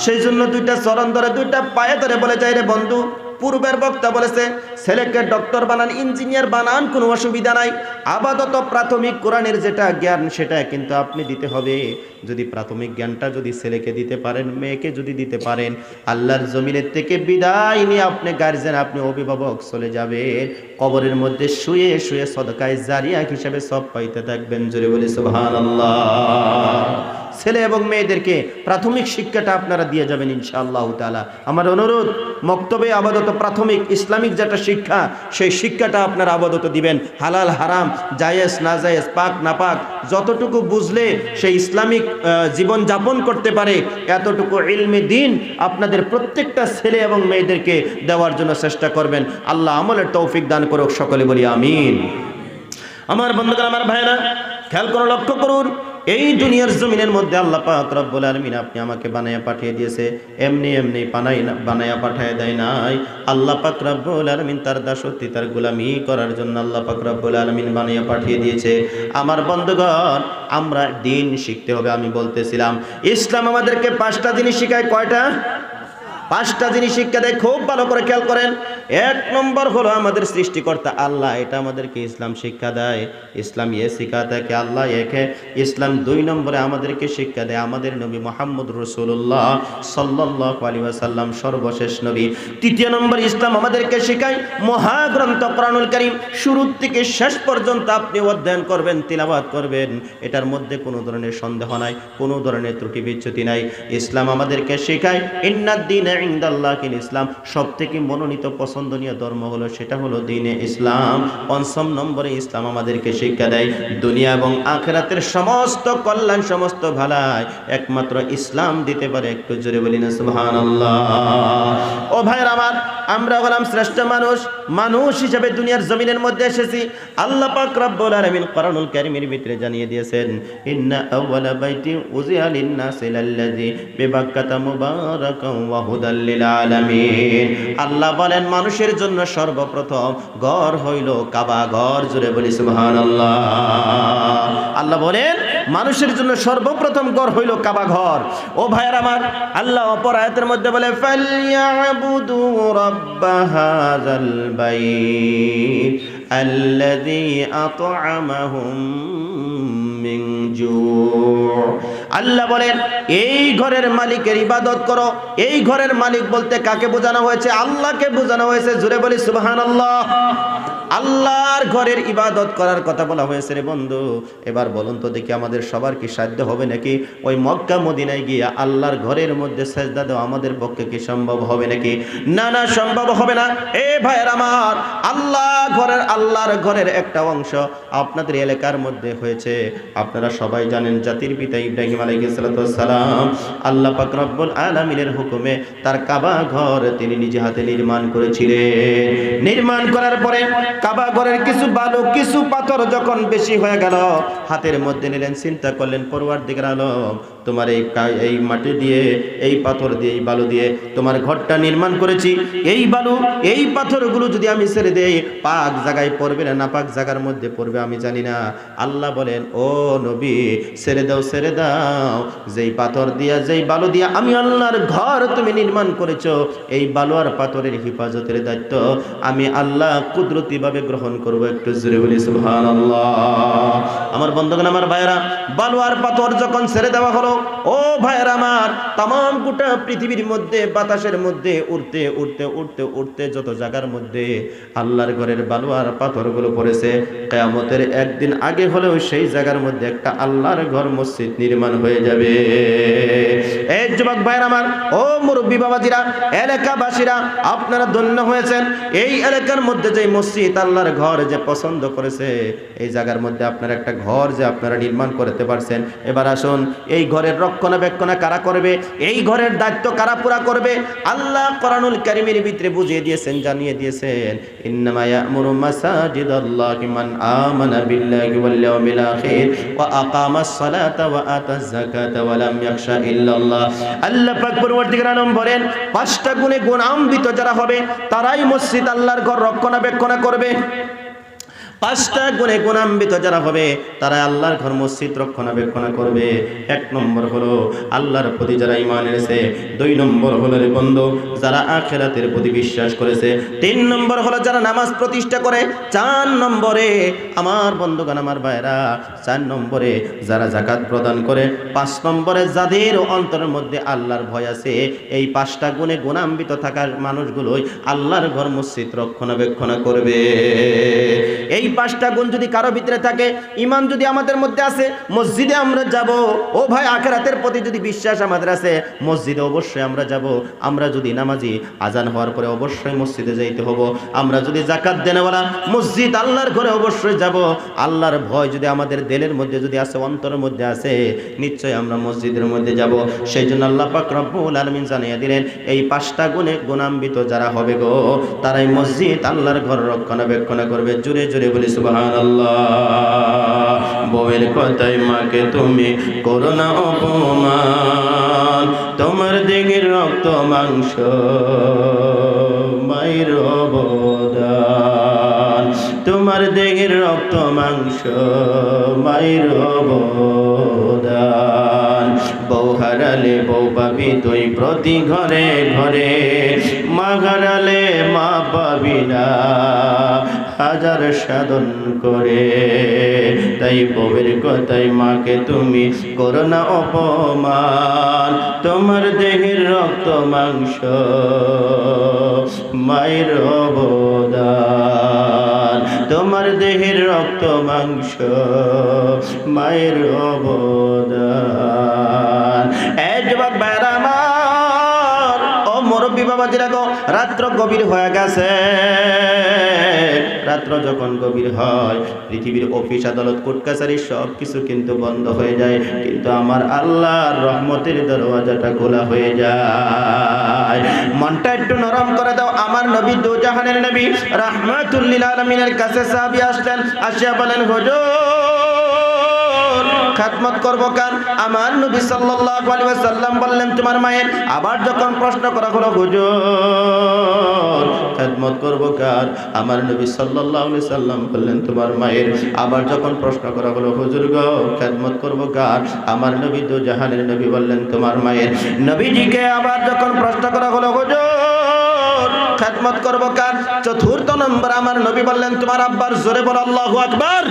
সেই জন্য দুইটা চরণ ধরে, দুইটা পায়ে ধরে বলে যায়, রে বন্ধু, পূর্বের বক্তা বলেছে ছেলেকে ডক্টর বানান, ইঞ্জিনিয়ার বানান, কোনো অসুবিধা নাই। আপাতত প্রাথমিক কোরআনের যেটা জ্ঞান সেটা কিন্তু আপনি দিতে হবে। যদি প্রাথমিক জ্ঞানটা যদি ছেলেকে দিতে পারেন, মেয়েকে যদি দিতে পারেন, আল্লাহর জমিনের থেকে বিদায় নিয়ে আপনি গার্জেন, আপনি অভিভাবক চলে যাবেন, কবরের মধ্যে শুয়ে শুয়ে সদকায়ে জারিয়া হিসেবে সব পাইতে থাকবেন। জোরে বলি সুবহানাল্লাহ। ছেলে এবং মেয়েদেরকে প্রাথমিক শিক্ষাটা আপনারা দিয়ে যাবেন ইনশাআল্লাহ তাআলা। আমার অনুরোধ, মক্তবে আপাতত প্রাথমিক ইসলামিক যেটা শিক্ষা, সেই শিক্ষাটা আপনারা আপাতত দিবেন। হালাল হারাম, জায়েজ না জায়েজ, পাক না পাক, যতটুকু বুঝলে সেই ইসলামিক জীবন যাপন করতে পারে এতটুকু ইলমে দ্বীন আপনাদের প্রত্যেকটা ছেলে এবং মেয়েদেরকে দেওয়ার জন্য চেষ্টা করবেন। আল্লাহ আমলের তৌফিক দান করুক, সকলে বলি আমিন। আমার বন্ধুগণ, আমার ভাইরা, খেয়াল করে লক্ষ্য করুন, এই দুনিয়ার জমিনের মধ্যে আল্লাহ পাক রব্বুল আলামিন আপনি আমাকে বানায়া পাঠিয়ে দিয়েছে, এমনি এমনি বানায়া পাঠিয়ে দেয় নাই। আল্লাহ পাক রব্বুল আলামিন তার দাসত্ব, তার গোলামি করার জন্য আল্লাহ পাক রব্বুল আলামিন বানায়া পাঠিয়ে দিয়েছে। আমার বন্ধুগণ, আমরা দিন শিখতে হবে। আমি বলতেছিলাম ইসলাম আমাদেরকে 5টা জিনিস শেখায়। কয়টা? 5টা জিনিস শিক্ষা দেয়। খুব ভালো করে খেয়াল করেন। 1 নম্বর হলো আমাদের সৃষ্টিকর্তা আল্লাহ, এটা আমাদেরকে ইসলাম শিক্ষা দেয়। ইসলাম শিখাতে কি আল্লাহ একে। ইসলাম 2 নম্বরে আমাদেরকে শিক্ষা দেয় আমাদের নবী মুহাম্মদ রাসূলুল্লাহ সাল্লাল্লাহু আলাইহি ওয়াসাল্লাম সর্বশেষ নবী। 3 নম্বর ইসলাম আমাদেরকে শেখায় মহাগ্রন্থ কোরআনুল কারীম, শুরু থেকে শেষ পর্যন্ত আপনি অধ্যয়ন করবেন, তিলাওয়াত করবেন, এটার মধ্যে কোনো ধরনের সন্দেহ নাই, কোনো ধরনের ত্রুটি বিচ্যুতি নাই। ইসলাম আমাদেরকে শেখায় ইন্নাদ-দীনা ইনদাল্লাহিল ইসলাম, সবথেকে মনোনীত পছন্দনীয় ধর্ম হলো সেটা হলো দ্বীনে ইসলাম। 5 নম্বরে ইসলাম আমাদেরকে শিক্ষা দেয় দুনিয়া এবং আখিরাতের সমস্ত কল্যাণ, সমস্ত ভালাই একমাত্র ইসলাম দিতে পারে। একটু জোরে বলি না সুবহানাল্লাহ। ও ভাইরা আমার, আমরা হলাম শ্রেষ্ঠ মানুষ, মানুষ হিসেবে দুনিয়ার জমিনের মধ্যে এসেছি। আল্লাহ পাক রব্বুল আলামিন কোরআনুল কারীমের ভিতরে জানিয়ে দিয়েছেন, ইন্না আউওয়ালা বাইতি উযিয়া লিন-নাসি লাল্লাযী বিবাক্কাতা মুবারাকান ওয়া হুদাল লিল আলামিন। আল্লাহ বলেন মানুষের জন্য সর্বপ্রথম ঘর হইল কাবা ঘর। জোরে বলি সুবহানাল্লাহ। আল্লাহ বলেন মানুষের জন্য সর্বপ্রথম ঘর হইল কাবা ঘর। ও ভাইয়ের আমার, আল্লাহ অপর আয়াতের মধ্যে বলে ফালইয়াবুদু রাব্ব হাযাল বাইত আল্লাযী আত'আমাহুম মিন জু'। আল্লাহ বলেন এই ঘরের মালিকের ইবাদত করো। এই ঘরের মালিক বলতে কাকে বোঝানো হয়েছে? আল্লাহকে বোঝানো হয়েছে। জোরে বলি সুবহানাল্লাহ। আল্লাহর ঘরের ইবাদত করার কথা বলা হয়েছে রে বন্ধু। এবার বলুন তো দেখি আমাদের সবার কি সাধ্য হবে নাকি ওই মক্কা মদিনায় গিয়ে আল্লাহর ঘরের মধ্যে সেজদা দেওয়া আমাদের পক্ষে কি সম্ভব হবে নাকি? না না, সম্ভব হবে না। এ ভাইয়ের আমার, আল্লাহর ঘরের একটা অংশ আপনাদের এলাকার মধ্যে হয়েছে। আপনারা সবাই জানেন জাতির পিতা ইব্রাহিম আলাইহিস সালাম আল্লাহ পাক রব্বুল আলামিনের হুকুমে তার কাবা ঘর তিনি নিজে হাতে নির্মাণ করেছিলেন। নির্মাণ করার পরে কাবা ঘরের কিছু বালু কিছু পাথর যখন বেশি হয়ে গেল, হাতের মধ্যে নিলেন, চিন্তা করলেন পরওয়ারদিগার আলম, তোমার এই মাটি দিয়ে, এই পাথর দিয়ে, এই বালু দিয়ে তোমার ঘরটা নির্মাণ করেছি। এই বালু এই পাথরগুলো যদি আমি ছেড়ে দেই, পাক জায়গায় পড়বে না নাপাক জায়গার মধ্যে পড়বে আমি জানি না। আল্লাহ বলেন, ও নবী ছেড়ে দাও, ছেড়ে দাও। যেই পাথর দিয়া, যেই বালু দিয়া আমি আল্লাহর ঘর তুমি নির্মাণ করেছো, এই বালু আর পাথরের হেফাজতের দায়িত্ব আমি আল্লাহ কুদরতি ভাবে গ্রহণ করবো। একটু জোরে বলি সুবহানাল্লাহ। আমার বন্ধুগণ, আমার ভাইয়েরা, বালু আর পাথর যখন ছেড়ে দেওয়া হলো, ও ভাইয়েরা আমার, তামাম গোটা পৃথিবীর মধ্যে বাতাসের মধ্যে উড়তে উড়তে উড়তে উড়তে যত জায়গার মধ্যে আল্লাহর ঘরের বালু আর পাথরগুলো পড়েছে, কিয়ামতের একদিন আগে হলেও সেই জায়গার মধ্যে একটা আল্লাহর ঘর মসজিদ নির্মাণ হয়ে যাবে। এই যুবক ভাইয়েরা আমার, ও মুরব্বী বাবাজিরা, এলাকাবাসীরা, আপনারা ধন্য হয়েছেন। এই এলাকার মধ্যে যে মসজিদ আল্লাহর ঘর যে পছন্দ করেছে, এই জায়গার মধ্যে আপনারা একটা ঘর যে আপনারা নির্মাণ করতে পারছেন। এবার আসুন, এই ঘরের রক্ষণাবেক্ষণ কারা করবে? এই ঘরের দায়িত্ব কারা পুরা করবে? আল্লাহ কোরআনুল কারীমের ভিতরে বুঝিয়ে দিয়েছেন, জানিয়ে দিয়েছেন, ইন্নামা ইয়া'মুরু মাসাজিদাল্লাহি মান আমানা বিল্লাহি ওয়াল ইয়াউমিল আখির ওয়া আকামাস সালাতা ওয়া আতাজ যাকাতা ওয়া লাম ইয়াখশা ইল্লাল্লাহ। আল্লাহ পাক পরবর্তীকার আলম বলেন, পাঁচটা গুণে গুণান্বিত যারা হবে তারাই মসজিদ আল্লাহর ঘর রক্ষণাবেক্ষণ করবে। পাঁচটা গুণে গুণান্বিত যারা হবে তারা আল্লাহর ঘর মসজিদ রক্ষণাবেক্ষণ করবে। এক নম্বর হলো আল্লাহর প্রতি যারা ঈমান এনেছে। দুই নম্বর হলো রে বন্ধু যারা আখিরাতের প্রতি বিশ্বাস করেছে। তিন নম্বর হলো যারা নামাজ প্রতিষ্ঠা করে। চার নম্বরে আমার বন্ধুগণ, আমার ভাইরা, চার নম্বরে যারা যাকাত প্রদান করে। পাঁচ নম্বরে যাদের অন্তরের মধ্যে আল্লাহর ভয় আছে। এই পাঁচটা গুণে গুণান্বিত থাকার মানুষগুলোই আল্লাহর ঘর মসজিদ রক্ষণাবেক্ষণ করবে। এই পাঁচটা গুণ যদি কারো ভিতরে থাকে, ঈমান যদি আমাদের মধ্যে আছে, মসজিদে আমরা যাব। ও ভাই, আখিরাতের প্রতি যদি বিশ্বাস আমাদের আছে, মসজিদে অবশ্যই আমরা যাব। আমরা যদি নামাজি, আজান হওয়ার পরে অবশ্যই মসজিদে যাইতে হবো। আমরা যদি যাকাত দেনেওয়ালা, মসজিদ আল্লাহর ঘরে অবশ্যই যাব। আল্লাহর ভয় যদি আমাদের দিলের মধ্যে যদি আছে, অন্তরের মধ্যে আছে, নিশ্চয়ই আমরা মসজিদের মধ্যে যাব। সেই জন্য আল্লাহ পাক রব্বুল আলামিন জানিয়ে দিলেন, এই পাঁচটা গুণে গুণান্বিত যারা হবে গো, তারাই মসজিদ আল্লাহর ঘর রক্ষণাবেক্ষণ করবে। জোরে জোরে বলি সুবহানাল্লাহ। বউয়ের কথায় মাকে তুমি করো না অপমান, তোমার দেহের রক্ত মাংস মায়ের অবদান, তোমার দেহের রক্ত মাংস মায়ের অবদান। বউ হারালে বউ পাবি তুই প্রতি ঘরে ঘরে, মা হারালে মা পাবি না হাজার সাধন করে। তাই বউয়ের কথায় মাকে তুমি করো না অপমান, তোমার দেহের রক্ত মাংস মায়ের অবদান, তোমার দেহের রক্ত মাংস মায়ের অবদান। এই যুবক ভাইরা আমার, ও মুরব্বী বাবাজিরা গো, রাত্র গভীর হয়ে গেছে। রাত্র যখন গভীর হয়, পৃথিবীর অফিস আদালত কোর্ট কাছারি সব কিছু কিন্তু বন্ধ হয়ে যায়, কিন্তু আমার আল্লাহর রহমতের দরওয়াজাটা খোলা হয়ে যায়। মনটা একটু নরম করে দাও। আমার নবী, দুজাহানের নবী, রাহমাতুল লিল আলামিনের কাছে সাহাবী আসলেন, আসিয়া বলেন, হুজুর খাতমত করব কার? আমার নবী সাল্লাল্লাহু আলাইহি ওয়াসাল্লাম বললেন, তোমার মায়ের। আবার যখন প্রশ্ন করা হলো, হুজুর খাতমত করব কার? আমার নবী সাল্লাল্লাহু আলাইহি ওয়াসাল্লাম বললেন, তোমার মায়ের। আবার যখন প্রশ্ন করা হলো, হুজুর গো খাতমত করব কার? আমার নবী দুজাহানের নবী বললেন, তোমার মায়ের। নবীজিকে আবার যখন প্রশ্ন করা হলো, হুজুর খাতমত করব কার? চতুর্থ নম্বর আমার নবী বললেন, তোমার আব্বার। জোরে বল আল্লাহু আকবার।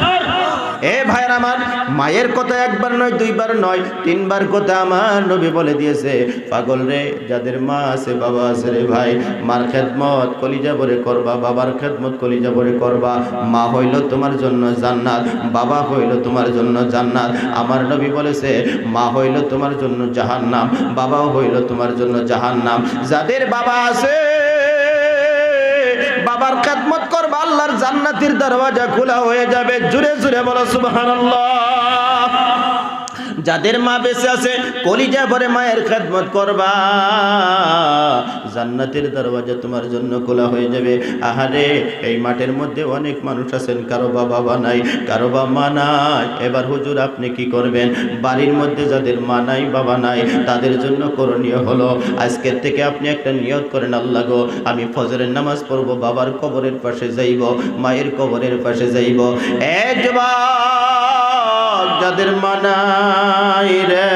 এ ভাইয়ের আমার, মায়ের কথা একবার নয়, দুইবার নয়, তিনবার কথা আমার নবী বলে দিয়েছে। পাগল রে, যাদের মা আছে, বাবা আছে রে ভাই, মার খেদমত কলিজা ভরে করবা, বাবার খেদমত কলিজা ভরে করবা। মা হইল তোমার জন্য জান্নাত, বাবা হইল তোমার জন্য জান্নাত। আমার নবী বলেছে, মা হইল তোমার জন্য জাহান্নাম, বাবাও হইল তোমার জন্য জাহান্নাম। যাদের বাবা আছে, বাবার খেদমত করবা, আল্লাহর জান্নাতের দরওয়াজা খোলা হয়ে যাবে। জোরে জোরে বলো সুবহানাল্লাহ। যাদের মা বেঁচে আছে, কলিজা ভরে মায়ের খেদমত করবা, জান্নাতের দরওয়াজা তোমার জন্য খোলা হয়ে যাবে। আহারে, এই মাঠের মধ্যে অনেক মানুষ আছেন, কারো বাবা নাই, কারো মা নাই। এবার হুজুর আপনি কি করবেন? বাড়ির মধ্যে যাদের মা নাই, বাবা নাই, তাদের জন্য করণীয় হলো, আজকের থেকে আপনি একটা নিয়ত করেন, আল্লাহ গো, আমি ফজরের নামাজ পড়বো, বাবার কবরের পাশে যাইব, মায়ের কবরের পাশে যাইব। যাদের মা নাই রে,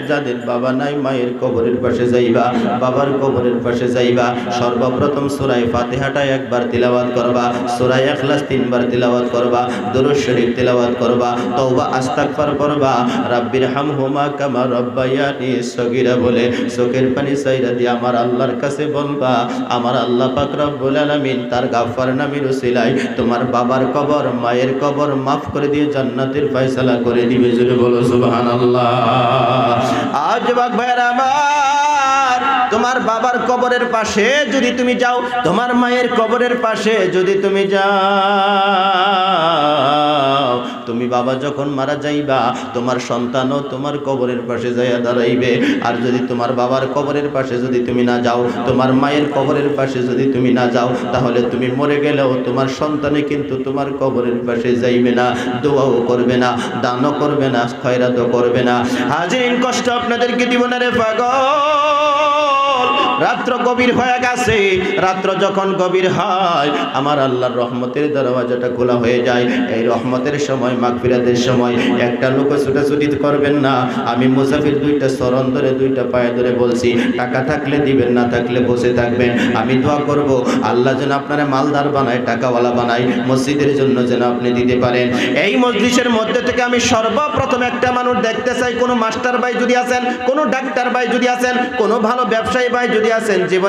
যাদের বাবা নাই, মায়ের কবরের পাশে যাইবা, বাবার কবরের পাশে যাইবা। সর্বপ্রথম সূরা ফাতিহাটা একবার তিলাওয়াত করবা, সূরা ইখলাস 3 বার তিলাওয়াত করবা, দুরূদ শরীফ তিলাওয়াত করবা, তওবা ইস্তিগফার করবা, রাব্বির হামহুমা কামা রাব্বায়ানি সগীরা বলে চোখের পানি ছাইরা দিয়ে আমার আল্লাহর কাছে বলবা, আমার আল্লাহ পাক রব্বুল আলামিন তার গাফফার নামের উসিলায় তোমার বাবার কবর, মায়ের কবর মাফ করে দিয়ে জান্নাতের ফয়সালা করে দিবে। জোরে বলো সুবহানাল্লাহ। আজ বাক ভাইরা আমার, তোমার বাবার কবরের পাশে যদি তুমি যাও, তোমার মায়ের কবরের পাশে যদি তুমি যাও, তুমি বাবা যখন মারা যাইবা, তোমার সন্তানও তোমার কবরের পাশে যাইয়া দাঁড়াইবে। আর যদি তোমার বাবার কবরের পাশে যদি তুমি না যাও, তোমার মায়ের কবরের পাশে যদি তুমি না যাও, তাহলে তুমি মরে গেলেও তোমার সন্তানে কিন্তু তোমার কবরের পাশে যাইবে না, দোয়াও করবে না, দানও করবে না, খয়রাতও করবে না। হাজিরিন, কষ্ট আপনাদেরকে দিব না রে পাগল। রাত্র গভীর হয়ে গেছে, রাত্র যখন গভীর হয়, আমার আল্লাহর রহমতের দরওয়াজাটা খোলা হয়ে যায়। এই রহমতের সময়, মাগফিরাতের সময় একটা লোক ছুটাছুটি করবেন না। আমি মুসাফির, 2টা চরণ ধরে, 2টা পায়ে ধরে বলছি, টাকা থাকলে দিবেন, না থাকলে বসে থাকবেন। আমি দোয়া করব, আল্লাহ যেন আপনারা মালদার বানায়, টাকাওয়ালা বানায়, মসজিদের জন্য যেন আপনি দিতে পারেন। এই মজলিসের মধ্যে থেকে আমি সর্বপ্রথম একটা মানুষ দেখতে চাই, কোনো মাস্টার ভাই যদি আছেন, কোনো ডাক্তার ভাই যদি আছেন, কোনো ভালো ব্যবসায়ী ভাই যদি আছেন, জীবন